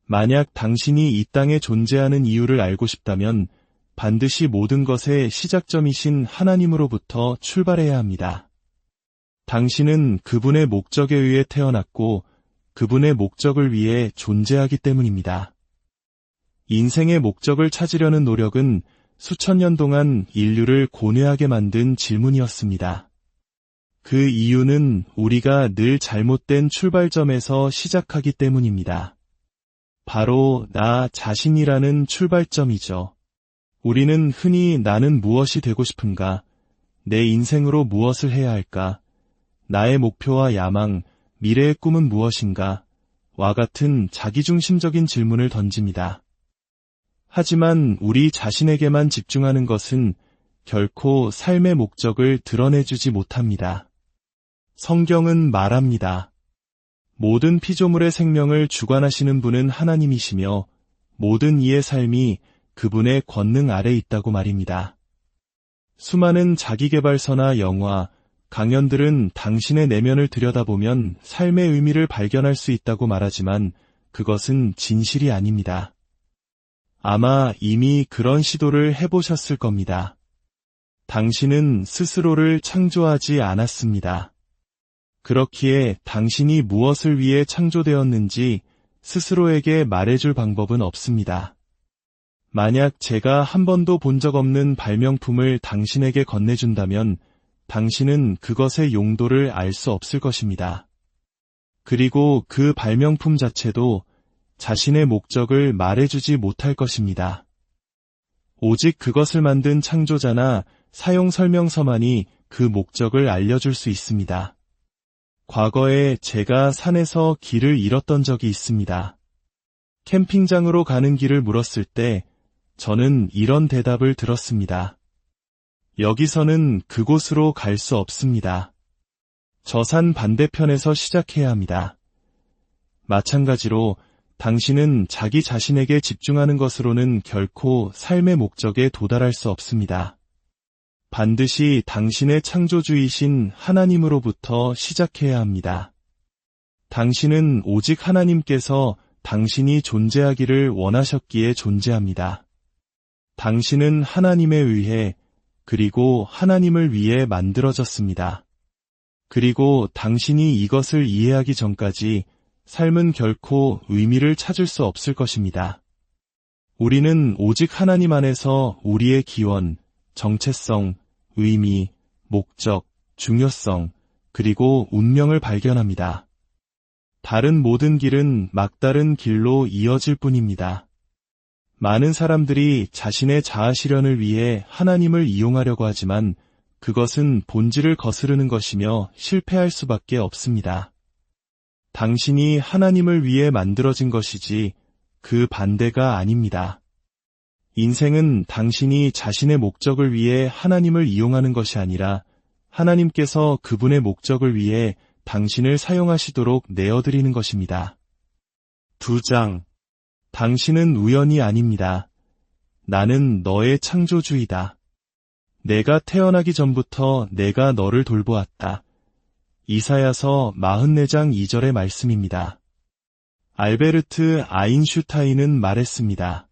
만약 당신이 이 땅에 존재하는 이유를 알고 싶다면 반드시 모든 것의 시작점이신 하나님으로부터 출발해야 합니다. 당신은 그분의 목적에 의해 태어났고 그분의 목적을 위해 존재하기 때문입니다. 인생의 목적을 찾으려는 노력은 수천 년 동안 인류를 고뇌하게 만든 질문이었습니다. 그 이유는 우리가 늘 잘못된 출발점에서 시작하기 때문입니다. 바로 나 자신이라는 출발점이죠. 우리는 흔히 나는 무엇이 되고 싶은가? 내 인생으로 무엇을 해야 할까? 나의 목표와 야망, 미래의 꿈은 무엇인가? 와 같은 자기중심적인 질문을 던집니다. 하지만 우리 자신에게만 집중하는 것은 결코 삶의 목적을 드러내주지 못합니다. 성경은 말합니다. 모든 피조물의 생명을 주관하시는 분은 하나님이시며 모든 이의 삶이 그분의 권능 아래 있다고 말입니다. 수많은 자기계발서나 영화, 강연들은 당신의 내면을 들여다보면 삶의 의미를 발견할 수 있다고 말하지만 그것은 진실이 아닙니다. 아마 이미 그런 시도를 해보셨을 겁니다. 당신은 스스로를 창조하지 않았습니다. 그렇기에 당신이 무엇을 위해 창조되었는지 스스로에게 말해줄 방법은 없습니다. 만약 제가 한 번도 본 적 없는 발명품을 당신에게 건네준다면 당신은 그것의 용도를 알 수 없을 것입니다. 그리고 그 발명품 자체도 자신의 목적을 말해주지 못할 것입니다. 오직 그것을 만든 창조자나 사용 설명서만이 그 목적을 알려줄 수 있습니다. 과거에 제가 산에서 길을 잃었던 적이 있습니다. 캠핑장으로 가는 길을 물었을 때 저는 이런 대답을 들었습니다. 여기서는 그곳으로 갈 수 없습니다. 저 산 반대편에서 시작해야 합니다. 마찬가지로 당신은 자기 자신에게 집중하는 것으로는 결코 삶의 목적에 도달할 수 없습니다. 반드시 당신의 창조주이신 하나님으로부터 시작해야 합니다. 당신은 오직 하나님께서 당신이 존재하기를 원하셨기에 존재합니다. 당신은 하나님에 의해 그리고 하나님을 위해 만들어졌습니다. 그리고 당신이 이것을 이해하기 전까지 삶은 결코 의미를 찾을 수 없을 것입니다. 우리는 오직 하나님 안에서 우리의 기원, 정체성, 의미, 목적, 중요성, 그리고 운명을 발견합니다. 다른 모든 길은 막다른 길로 이어질 뿐입니다. 많은 사람들이 자신의 자아 실현을 위해 하나님을 이용하려고 하지만 그것은 본질을 거스르는 것이며 실패할 수밖에 없습니다. 당신이 하나님을 위해 만들어진 것이지 그 반대가 아닙니다. 인생은 당신이 자신의 목적을 위해 하나님을 이용하는 것이 아니라 하나님께서 그분의 목적을 위해 당신을 사용하시도록 내어드리는 것입니다. 2장. 당신은 우연이 아닙니다. 나는 너의 창조주이다. 내가 태어나기 전부터 내가 너를 돌보았다. 이사야서 44장 2절의 말씀입니다. 알베르트 아인슈타인은 말했습니다.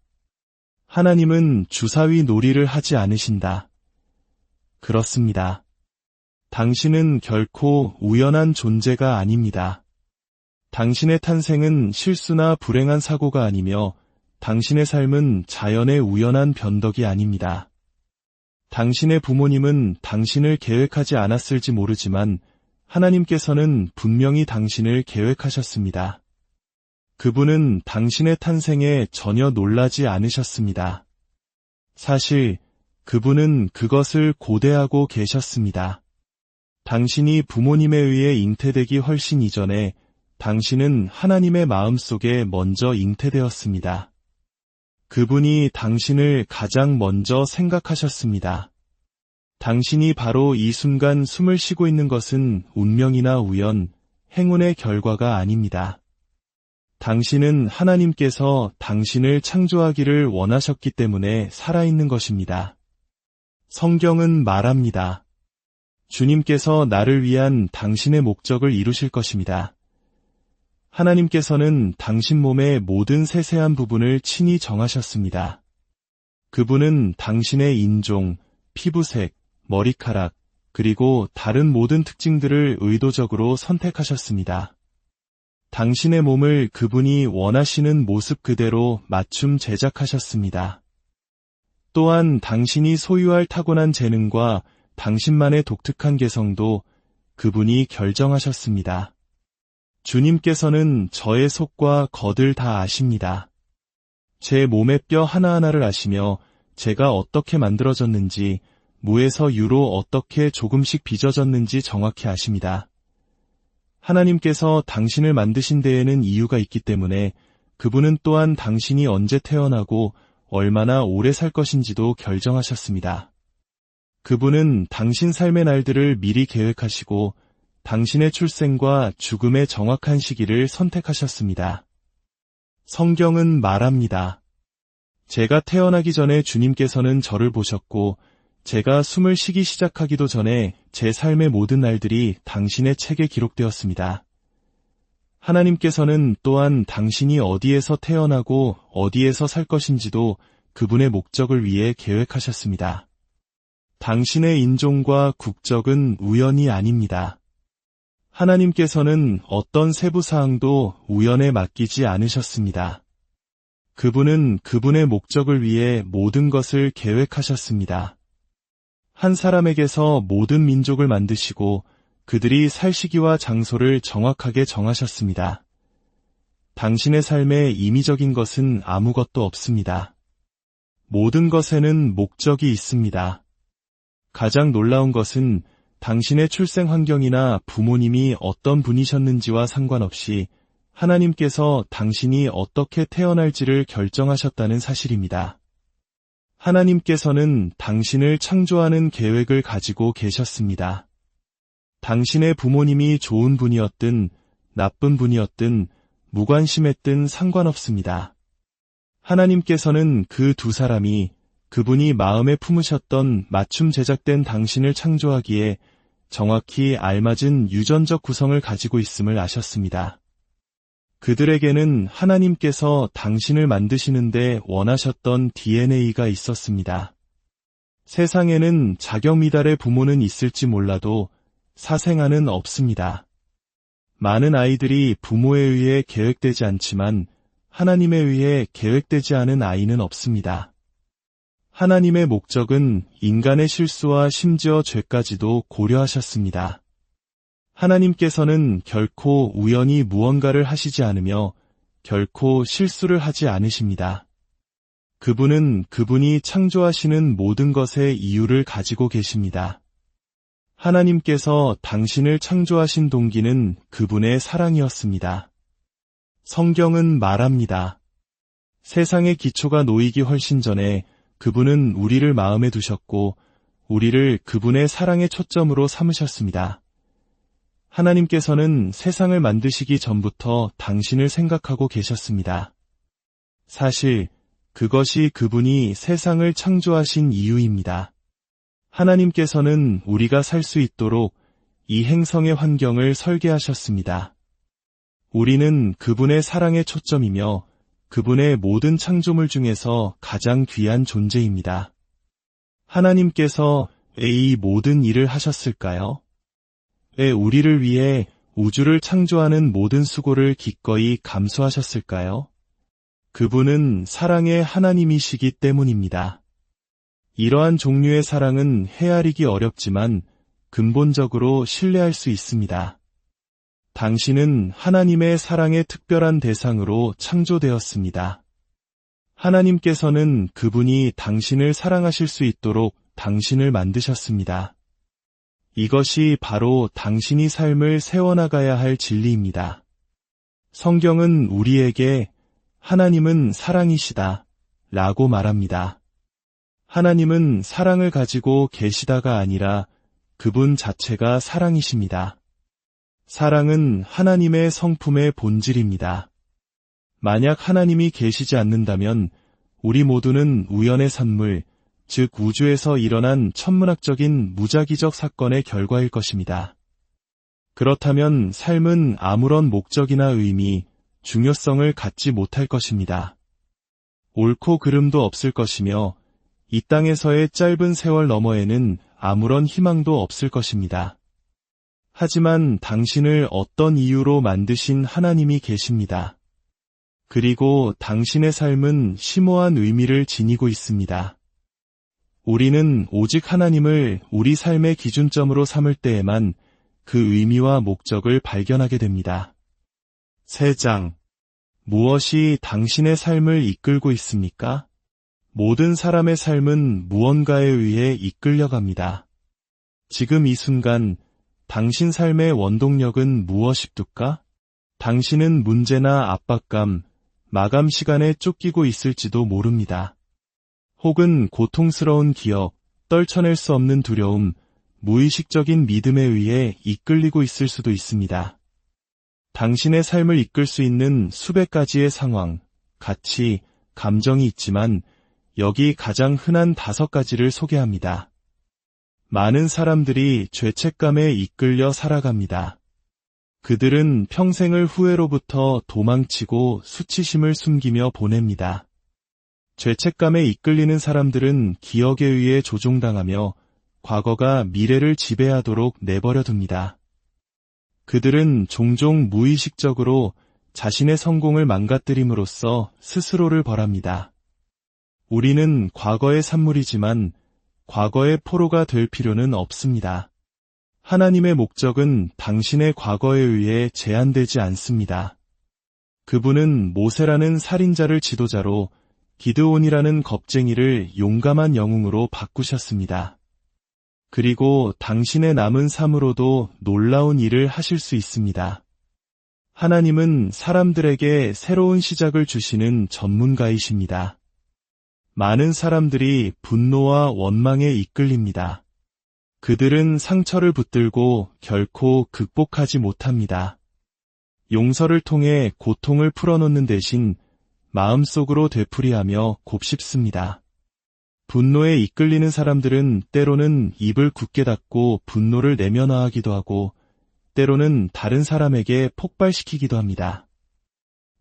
하나님은 주사위 놀이를 하지 않으신다. 그렇습니다. 당신은 결코 우연한 존재가 아닙니다. 당신의 탄생은 실수나 불행한 사고가 아니며 당신의 삶은 자연의 우연한 변덕이 아닙니다. 당신의 부모님은 당신을 계획하지 않았을지 모르지만 하나님께서는 분명히 당신을 계획하셨습니다. 그분은 당신의 탄생에 전혀 놀라지 않으셨습니다. 사실 그분은 그것을 고대하고 계셨습니다. 당신이 부모님에 의해 잉태되기 훨씬 이전에 당신은 하나님의 마음속에 먼저 잉태되었습니다. 그분이 당신을 가장 먼저 생각하셨습니다. 당신이 바로 이 순간 숨을 쉬고 있는 것은 운명이나 우연, 행운의 결과가 아닙니다. 당신은 하나님께서 당신을 창조하기를 원하셨기 때문에 살아있는 것입니다. 성경은 말합니다. 주님께서 나를 위한 당신의 목적을 이루실 것입니다. 하나님께서는 당신 몸의 모든 세세한 부분을 친히 정하셨습니다. 그분은 당신의 인종, 피부색, 머리카락, 그리고 다른 모든 특징들을 의도적으로 선택하셨습니다. 당신의 몸을 그분이 원하시는 모습 그대로 맞춤 제작하셨습니다. 또한 당신이 소유할 타고난 재능과 당신만의 독특한 개성도 그분이 결정하셨습니다. 주님께서는 저의 속과 겉을 다 아십니다. 제 몸의 뼈 하나하나를 아시며 제가 어떻게 만들어졌는지, 무에서 유로 어떻게 조금씩 빚어졌는지 정확히 아십니다. 하나님께서 당신을 만드신 데에는 이유가 있기 때문에 그분은 또한 당신이 언제 태어나고 얼마나 오래 살 것인지도 결정하셨습니다. 그분은 당신 삶의 날들을 미리 계획하시고 당신의 출생과 죽음의 정확한 시기를 선택하셨습니다. 성경은 말합니다. 제가 태어나기 전에 주님께서는 저를 보셨고 제가 숨을 쉬기 시작하기도 전에 제 삶의 모든 날들이 당신의 책에 기록되었습니다. 하나님께서는 또한 당신이 어디에서 태어나고 어디에서 살 것인지도 그분의 목적을 위해 계획하셨습니다. 당신의 인종과 국적은 우연이 아닙니다. 하나님께서는 어떤 세부 사항도 우연에 맡기지 않으셨습니다. 그분은 그분의 목적을 위해 모든 것을 계획하셨습니다. 한 사람에게서 모든 민족을 만드시고 그들이 살 시기와 장소를 정확하게 정하셨습니다. 당신의 삶에 임의적인 것은 아무것도 없습니다. 모든 것에는 목적이 있습니다. 가장 놀라운 것은 당신의 출생 환경이나 부모님이 어떤 분이셨는지와 상관없이 하나님께서 당신이 어떻게 태어날지를 결정하셨다는 사실입니다. 하나님께서는 당신을 창조하는 계획을 가지고 계셨습니다. 당신의 부모님이 좋은 분이었든 나쁜 분이었든 무관심했든 상관없습니다. 하나님께서는 그 두 사람이 그분이 마음에 품으셨던 맞춤 제작된 당신을 창조하기에 정확히 알맞은 유전적 구성을 가지고 있음을 아셨습니다. 그들에게는 하나님께서 당신을 만드시는데 원하셨던 DNA가 있었습니다. 세상에는 자격 미달의 부모는 있을지 몰라도 사생아는 없습니다. 많은 아이들이 부모에 의해 계획되지 않지만 하나님에 의해 계획되지 않은 아이는 없습니다. 하나님의 목적은 인간의 실수와 심지어 죄까지도 고려하셨습니다. 하나님께서는 결코 우연히 무언가를 하시지 않으며 결코 실수를 하지 않으십니다. 그분은 그분이 창조하시는 모든 것의 이유를 가지고 계십니다. 하나님께서 당신을 창조하신 동기는 그분의 사랑이었습니다. 성경은 말합니다. 세상의 기초가 놓이기 훨씬 전에 그분은 우리를 마음에 두셨고 우리를 그분의 사랑의 초점으로 삼으셨습니다. 하나님께서는 세상을 만드시기 전부터 당신을 생각하고 계셨습니다. 사실 그것이 그분이 세상을 창조하신 이유입니다. 하나님께서는 우리가 살 수 있도록 이 행성의 환경을 설계하셨습니다. 우리는 그분의 사랑의 초점이며 그분의 모든 창조물 중에서 가장 귀한 존재입니다. 하나님께서 왜 이 모든 일을 하셨을까요? 왜 우리를 위해 우주를 창조하는 모든 수고를 기꺼이 감수하셨을까요? 그분은 사랑의 하나님이시기 때문입니다. 이러한 종류의 사랑은 헤아리기 어렵지만 근본적으로 신뢰할 수 있습니다. 당신은 하나님의 사랑의 특별한 대상으로 창조되었습니다. 하나님께서는 그분이 당신을 사랑하실 수 있도록 당신을 만드셨습니다. 이것이 바로 당신이 삶을 세워나가야 할 진리입니다. 성경은 우리에게 하나님은 사랑이시다 라고 말합니다. 하나님은 사랑을 가지고 계시다가 아니라 그분 자체가 사랑이십니다. 사랑은 하나님의 성품의 본질입니다. 만약 하나님이 계시지 않는다면 우리 모두는 우연의 산물, 즉 우주에서 일어난 천문학적인 무작위적 사건의 결과일 것입니다. 그렇다면 삶은 아무런 목적이나 의미, 중요성을 갖지 못할 것입니다. 옳고 그름도 없을 것이며 이 땅에서의 짧은 세월 너머에는 아무런 희망도 없을 것입니다. 하지만 당신을 어떤 이유로 만드신 하나님이 계십니다. 그리고 당신의 삶은 심오한 의미를 지니고 있습니다. 우리는 오직 하나님을 우리 삶의 기준점으로 삼을 때에만 그 의미와 목적을 발견하게 됩니다. 3장. 무엇이 당신의 삶을 이끌고 있습니까? 모든 사람의 삶은 무언가에 의해 이끌려갑니다. 지금 이 순간 당신 삶의 원동력은 무엇입니까? 당신은 문제나 압박감, 마감 시간에 쫓기고 있을지도 모릅니다. 혹은 고통스러운 기억, 떨쳐낼 수 없는 두려움, 무의식적인 믿음에 의해 이끌리고 있을 수도 있습니다. 당신의 삶을 이끌 수 있는 수백 가지의 상황, 가치, 감정이 있지만 여기 가장 흔한 5가지를 소개합니다. 많은 사람들이 죄책감에 이끌려 살아갑니다. 그들은 평생을 후회로부터 도망치고 수치심을 숨기며 보냅니다. 죄책감에 이끌리는 사람들은 기억에 의해 조종당하며 과거가 미래를 지배하도록 내버려 둡니다. 그들은 종종 무의식적으로 자신의 성공을 망가뜨림으로써 스스로를 벌합니다. 우리는 과거의 산물이지만 과거의 포로가 될 필요는 없습니다. 하나님의 목적은 당신의 과거에 의해 제한되지 않습니다. 그분은 모세라는 살인자를 지도자로 기드온이라는 겁쟁이를 용감한 영웅으로 바꾸셨습니다. 그리고 당신의 남은 삶으로도 놀라운 일을 하실 수 있습니다. 하나님은 사람들에게 새로운 시작을 주시는 전문가이십니다. 많은 사람들이 분노와 원망에 이끌립니다. 그들은 상처를 붙들고 결코 극복하지 못합니다. 용서를 통해 고통을 풀어놓는 대신 마음속으로 되풀이하며 곱씹습니다. 분노에 이끌리는 사람들은 때로는 입을 굳게 닫고 분노를 내면화하기도 하고 때로는 다른 사람에게 폭발시키기도 합니다.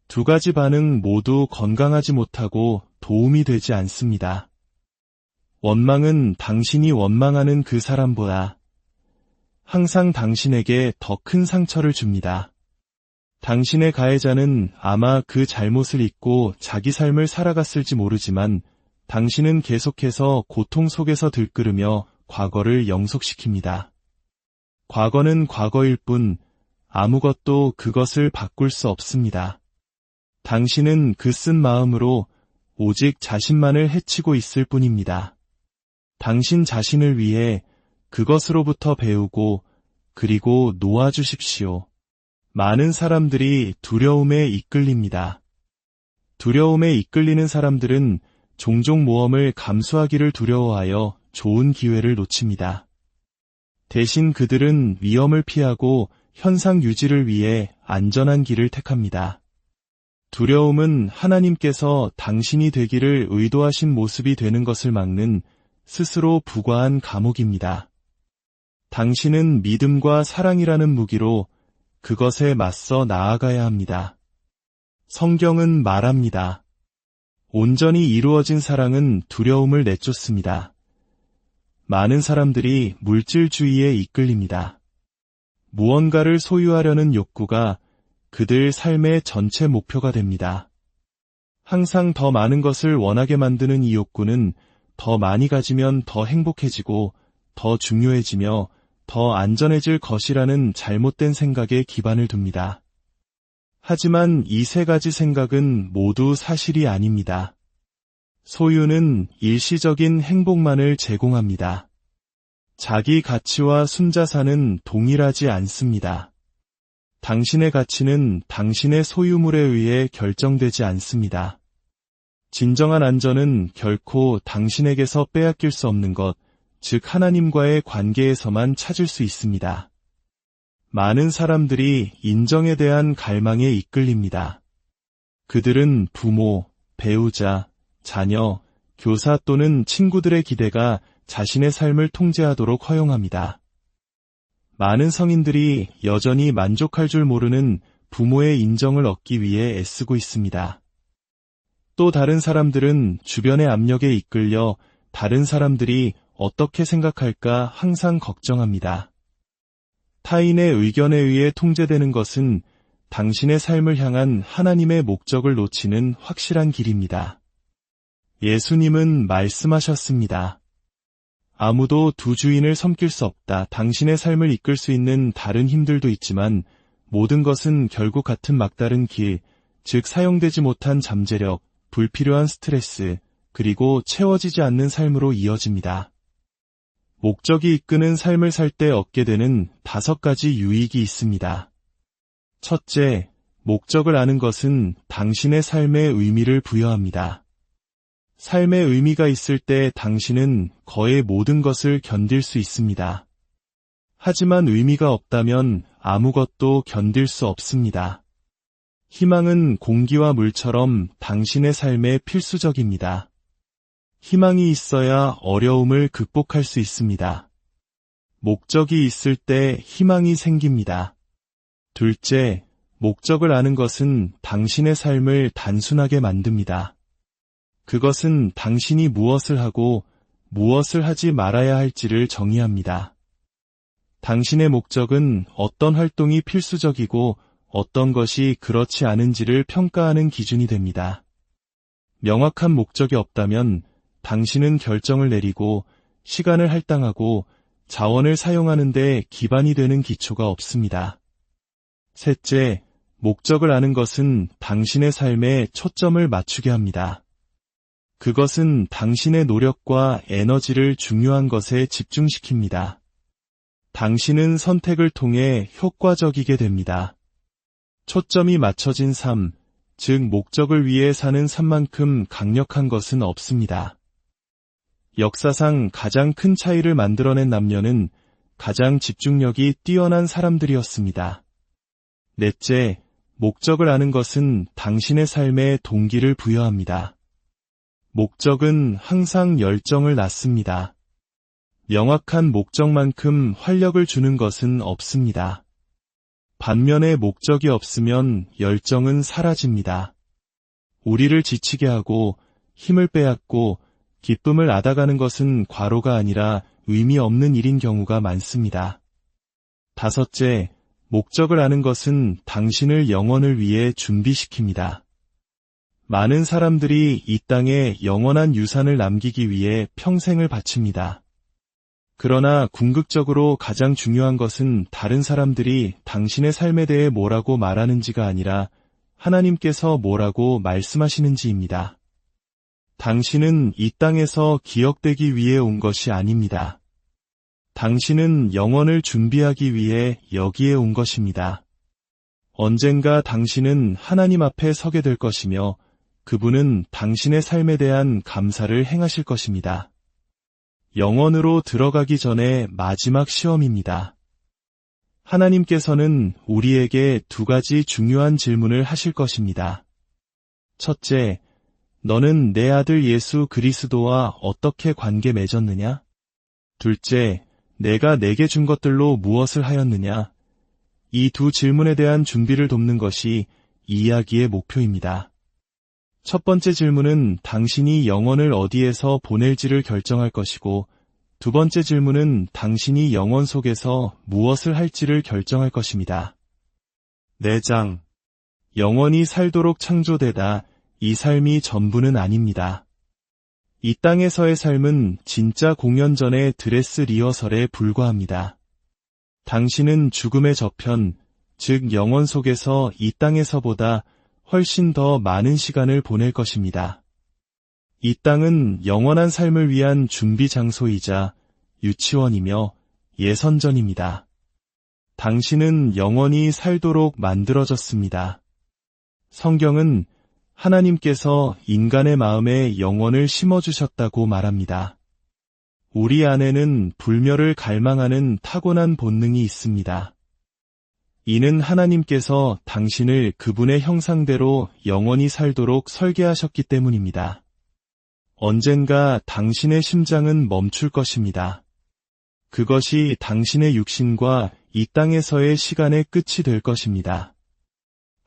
2가지 반응 모두 건강하지 못하고 도움이 되지 않습니다. 원망은 당신이 원망하는 그 사람보다 항상 당신에게 더 큰 상처를 줍니다. 당신의 가해자는 아마 그 잘못을 잊고 자기 삶을 살아갔을지 모르지만 당신은 계속해서 고통 속에서 들끓으며 과거를 영속시킵니다. 과거는 과거일 뿐 아무것도 그것을 바꿀 수 없습니다. 당신은 그 쓴 마음으로 오직 자신만을 해치고 있을 뿐입니다. 당신 자신을 위해 그것으로부터 배우고 그리고 놓아주십시오. 많은 사람들이 두려움에 이끌립니다. 두려움에 이끌리는 사람들은 종종 모험을 감수하기를 두려워하여 좋은 기회를 놓칩니다. 대신 그들은 위험을 피하고 현상 유지를 위해 안전한 길을 택합니다. 두려움은 하나님께서 당신이 되기를 의도하신 모습이 되는 것을 막는 스스로 부과한 감옥입니다. 당신은 믿음과 사랑이라는 무기로 그것에 맞서 나아가야 합니다. 성경은 말합니다. 온전히 이루어진 사랑은 두려움을 내쫓습니다. 많은 사람들이 물질주의에 이끌립니다. 무언가를 소유하려는 욕구가 그들 삶의 전체 목표가 됩니다. 항상 더 많은 것을 원하게 만드는 이 욕구는 더 많이 가지면 더 행복해지고 더 중요해지며 더 안전해질 것이라는 잘못된 생각에 기반을 둡니다. 하지만 이 3가지 생각은 모두 사실이 아닙니다. 소유는 일시적인 행복만을 제공합니다. 자기 가치와 순자산은 동일하지 않습니다. 당신의 가치는 당신의 소유물에 의해 결정되지 않습니다. 진정한 안전은 결코 당신에게서 빼앗길 수 없는 것, 즉 하나님과의 관계에서만 찾을 수 있습니다. 많은 사람들이 인정에 대한 갈망에 이끌립니다. 그들은 부모, 배우자, 자녀, 교사 또는 친구들의 기대가 자신의 삶을 통제하도록 허용합니다. 많은 성인들이 여전히 만족할 줄 모르는 부모의 인정을 얻기 위해 애쓰고 있습니다. 또 다른 사람들은 주변의 압력에 이끌려 다른 사람들이 어떻게 생각할까 항상 걱정합니다. 타인의 의견에 의해 통제되는 것은 당신의 삶을 향한 하나님의 목적을 놓치는 확실한 길입니다. 예수님은 말씀하셨습니다. 아무도 2 주인을 섬길 수 없다. 당신의 삶을 이끌 수 있는 다른 힘들도 있지만 모든 것은 결국 같은 막다른 길, 즉 사용되지 못한 잠재력, 불필요한 스트레스, 그리고 채워지지 않는 삶으로 이어집니다. 목적이 이끄는 삶을 살 때 얻게 되는 5가지 유익이 있습니다. 첫째, 목적을 아는 것은 당신의 삶에 의미를 부여합니다. 삶의 의미가 있을 때 당신은 거의 모든 것을 견딜 수 있습니다. 하지만 의미가 없다면 아무것도 견딜 수 없습니다. 희망은 공기와 물처럼 당신의 삶에 필수적입니다. 희망이 있어야 어려움을 극복할 수 있습니다. 목적이 있을 때 희망이 생깁니다. 둘째, 목적을 아는 것은 당신의 삶을 단순하게 만듭니다. 그것은 당신이 무엇을 하고 무엇을 하지 말아야 할지를 정의합니다. 당신의 목적은 어떤 활동이 필수적이고 어떤 것이 그렇지 않은지를 평가하는 기준이 됩니다. 명확한 목적이 없다면 당신은 결정을 내리고 시간을 할당하고 자원을 사용하는 데 기반이 되는 기초가 없습니다. 셋째, 목적을 아는 것은 당신의 삶에 초점을 맞추게 합니다. 그것은 당신의 노력과 에너지를 중요한 것에 집중시킵니다. 당신은 선택을 통해 효과적이게 됩니다. 초점이 맞춰진 삶, 즉 목적을 위해 사는 삶만큼 강력한 것은 없습니다. 역사상 가장 큰 차이를 만들어낸 남녀는 가장 집중력이 뛰어난 사람들이었습니다. 넷째, 목적을 아는 것은 당신의 삶에 동기를 부여합니다. 목적은 항상 열정을 낳습니다. 명확한 목적만큼 활력을 주는 것은 없습니다. 반면에 목적이 없으면 열정은 사라집니다. 우리를 지치게 하고 힘을 빼앗고 기쁨을 앗아가는 것은 과로가 아니라 의미 없는 일인 경우가 많습니다. 다섯째, 목적을 아는 것은 당신을 영원을 위해 준비시킵니다. 많은 사람들이 이 땅에 영원한 유산을 남기기 위해 평생을 바칩니다. 그러나 궁극적으로 가장 중요한 것은 다른 사람들이 당신의 삶에 대해 뭐라고 말하는지가 아니라 하나님께서 뭐라고 말씀하시는지입니다. 당신은 이 땅에서 기억되기 위해 온 것이 아닙니다. 당신은 영원을 준비하기 위해 여기에 온 것입니다. 언젠가 당신은 하나님 앞에 서게 될 것이며 그분은 당신의 삶에 대한 감사를 행하실 것입니다. 영원으로 들어가기 전에 마지막 시험입니다. 하나님께서는 우리에게 두 가지 중요한 질문을 하실 것입니다. 첫째, 너는 내 아들 예수 그리스도와 어떻게 관계 맺었느냐? 둘째, 내가 내게 준 것들로 무엇을 하였느냐? 이 두 질문에 대한 준비를 돕는 것이 이 이야기의 목표입니다. 첫 번째 질문은 당신이 영원을 어디에서 보낼지를 결정할 것이고, 두 번째 질문은 당신이 영원 속에서 무엇을 할지를 결정할 것입니다. 4장. 영원히 살도록 창조되다. 이 삶이 전부는 아닙니다. 이 땅에서의 삶은 진짜 공연 전의 드레스 리허설에 불과합니다. 당신은 죽음의 저편, 즉 영원 속에서 이 땅에서보다 훨씬 더 많은 시간을 보낼 것입니다. 이 땅은 영원한 삶을 위한 준비 장소이자 유치원이며 예선전입니다. 당신은 영원히 살도록 만들어졌습니다. 성경은 하나님께서 인간의 마음에 영원을 심어주셨다고 말합니다. 우리 안에는 불멸을 갈망하는 타고난 본능이 있습니다. 이는 하나님께서 당신을 그분의 형상대로 영원히 살도록 설계하셨기 때문입니다. 언젠가 당신의 심장은 멈출 것입니다. 그것이 당신의 육신과 이 땅에서의 시간의 끝이 될 것입니다.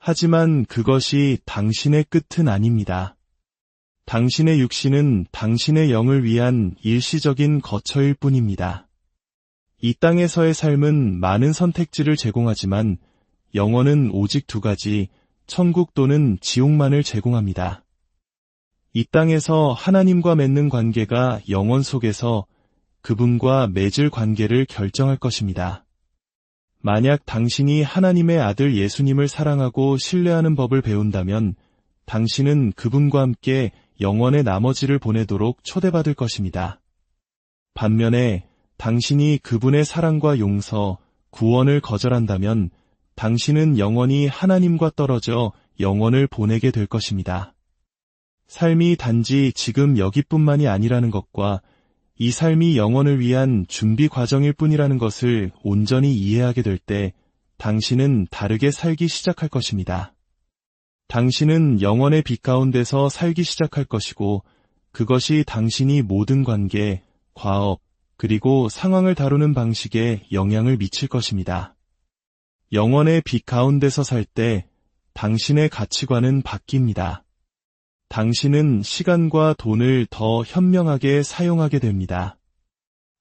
하지만 그것이 당신의 끝은 아닙니다. 당신의 육신은 당신의 영을 위한 일시적인 거처일 뿐입니다. 이 땅에서의 삶은 많은 선택지를 제공하지만 영원은 오직 두 가지, 천국 또는 지옥만을 제공합니다. 이 땅에서 하나님과 맺는 관계가 영원 속에서 그분과 맺을 관계를 결정할 것입니다. 만약 당신이 하나님의 아들 예수님을 사랑하고 신뢰하는 법을 배운다면 당신은 그분과 함께 영원의 나머지를 보내도록 초대받을 것입니다. 반면에 당신이 그분의 사랑과 용서, 구원을 거절한다면 당신은 영원히 하나님과 떨어져 영원을 보내게 될 것입니다. 삶이 단지 지금 여기뿐만이 아니라는 것과 이 삶이 영원을 위한 준비 과정일 뿐이라는 것을 온전히 이해하게 될 때 당신은 다르게 살기 시작할 것입니다. 당신은 영원의 빛 가운데서 살기 시작할 것이고 그것이 당신이 모든 관계, 과업, 그리고 상황을 다루는 방식에 영향을 미칠 것입니다. 영원의 빛 가운데서 살 때 당신의 가치관은 바뀝니다. 당신은 시간과 돈을 더 현명하게 사용하게 됩니다.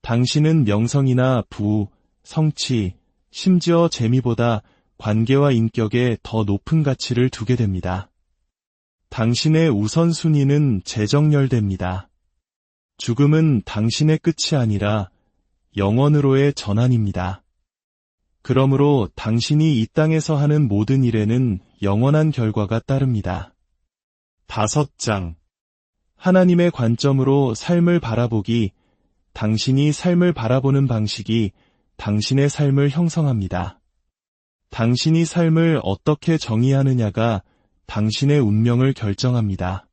당신은 명성이나 부, 성취, 심지어 재미보다 관계와 인격에 더 높은 가치를 두게 됩니다. 당신의 우선순위는 재정렬됩니다. 죽음은 당신의 끝이 아니라 영원으로의 전환입니다. 그러므로 당신이 이 땅에서 하는 모든 일에는 영원한 결과가 따릅니다. 5장. 하나님의 관점으로 삶을 바라보기. 당신이 삶을 바라보는 방식이 당신의 삶을 형성합니다. 당신이 삶을 어떻게 정의하느냐가 당신의 운명을 결정합니다.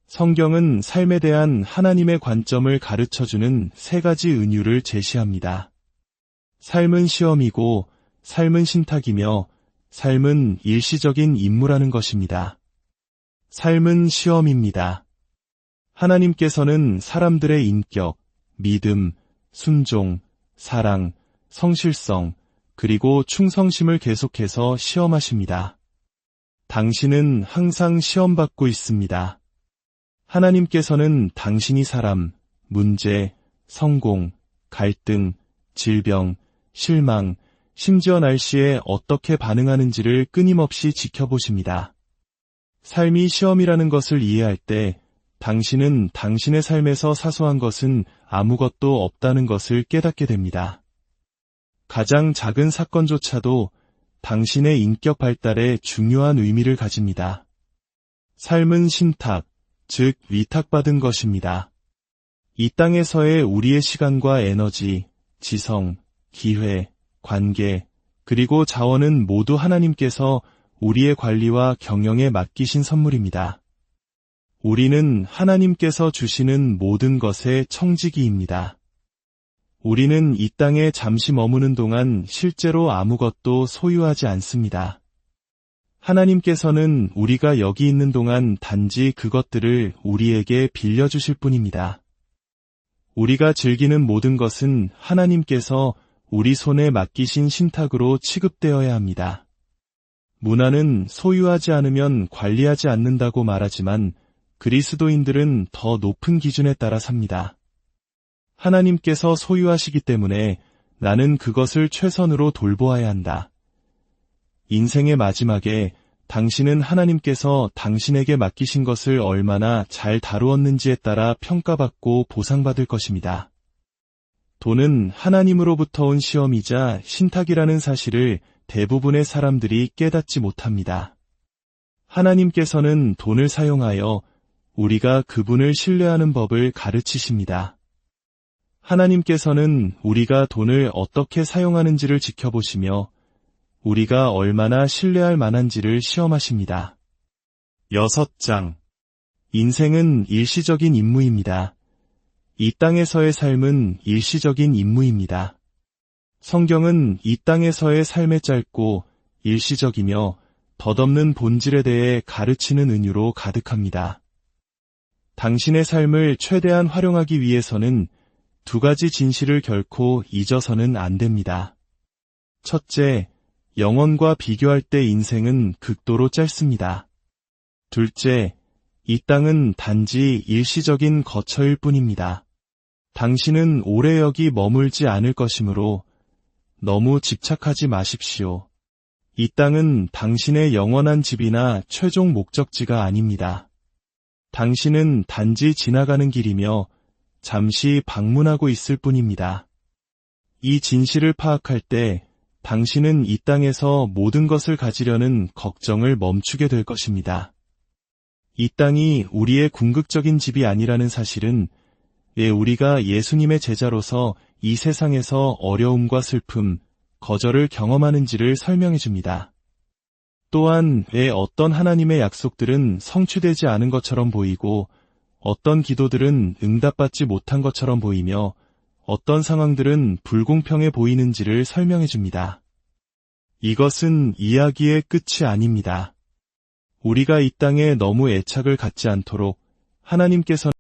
성경은 삶에 대한 하나님의 관점을 가르쳐주는 3가지 은유를 제시합니다. 삶은 시험이고, 삶은 신탁이며, 삶은 일시적인 임무라는 것입니다. 삶은 시험입니다. 하나님께서는 사람들의 인격, 믿음, 순종, 사랑, 성실성, 그리고 충성심을 계속해서 시험하십니다. 당신은 항상 시험받고 있습니다. 하나님께서는 당신이 사람, 문제, 성공, 갈등, 질병, 실망, 심지어 날씨에 어떻게 반응하는지를 끊임없이 지켜보십니다. 삶이 시험이라는 것을 이해할 때 당신은 당신의 삶에서 사소한 것은 아무것도 없다는 것을 깨닫게 됩니다. 가장 작은 사건조차도 당신의 인격 발달에 중요한 의미를 가집니다. 삶은 신탁, 즉 위탁받은 것입니다. 이 땅에서의 우리의 시간과 에너지, 지성, 기회, 관계, 그리고 자원은 모두 하나님께서 우리의 관리와 경영에 맡기신 선물입니다. 우리는 하나님께서 주시는 모든 것의 청지기입니다. 우리는 이 땅에 잠시 머무는 동안 실제로 아무것도 소유하지 않습니다. 하나님께서는 우리가 여기 있는 동안 단지 그것들을 우리에게 빌려주실 뿐입니다. 우리가 즐기는 모든 것은 하나님께서 우리 손에 맡기신 신탁으로 취급되어야 합니다. 문화는 소유하지 않으면 관리하지 않는다고 말하지만 그리스도인들은 더 높은 기준에 따라 삽니다. 하나님께서 소유하시기 때문에 나는 그것을 최선으로 돌보아야 한다. 인생의 마지막에 당신은 하나님께서 당신에게 맡기신 것을 얼마나 잘 다루었는지에 따라 평가받고 보상받을 것입니다. 돈은 하나님으로부터 온 시험이자 신탁이라는 사실을 대부분의 사람들이 깨닫지 못합니다. 하나님께서는 돈을 사용하여 우리가 그분을 신뢰하는 법을 가르치십니다. 하나님께서는 우리가 돈을 어떻게 사용하는지를 지켜보시며 우리가 얼마나 신뢰할 만한지를 시험하십니다. 6장. 인생은 일시적인 임무입니다. 이 땅에서의 삶은 일시적인 임무입니다. 성경은 이 땅에서의 삶의 짧고 일시적이며 덧없는 본질에 대해 가르치는 은유로 가득합니다. 당신의 삶을 최대한 활용하기 위해서는 2가지 진실을 결코 잊어서는 안 됩니다. 첫째, 영원과 비교할 때 인생은 극도로 짧습니다. 둘째, 이 땅은 단지 일시적인 거처일 뿐입니다. 당신은 오래 여기 머물지 않을 것이므로 너무 집착하지 마십시오. 이 땅은 당신의 영원한 집이나 최종 목적지가 아닙니다. 당신은 단지 지나가는 길이며 잠시 방문하고 있을 뿐입니다. 이 진실을 파악할 때 당신은 이 땅에서 모든 것을 가지려는 걱정을 멈추게 될 것입니다. 이 땅이 우리의 궁극적인 집이 아니라는 사실은 왜 우리가 예수님의 제자로서 이 세상에서 어려움과 슬픔, 거절을 경험하는지를 설명해 줍니다. 또한 왜 어떤 하나님의 약속들은 성취되지 않은 것처럼 보이고 어떤 기도들은 응답받지 못한 것처럼 보이며 어떤 상황들은 불공평해 보이는지를 설명해 줍니다. 이것은 이야기의 끝이 아닙니다. 우리가 이 땅에 너무 애착을 갖지 않도록 하나님께서는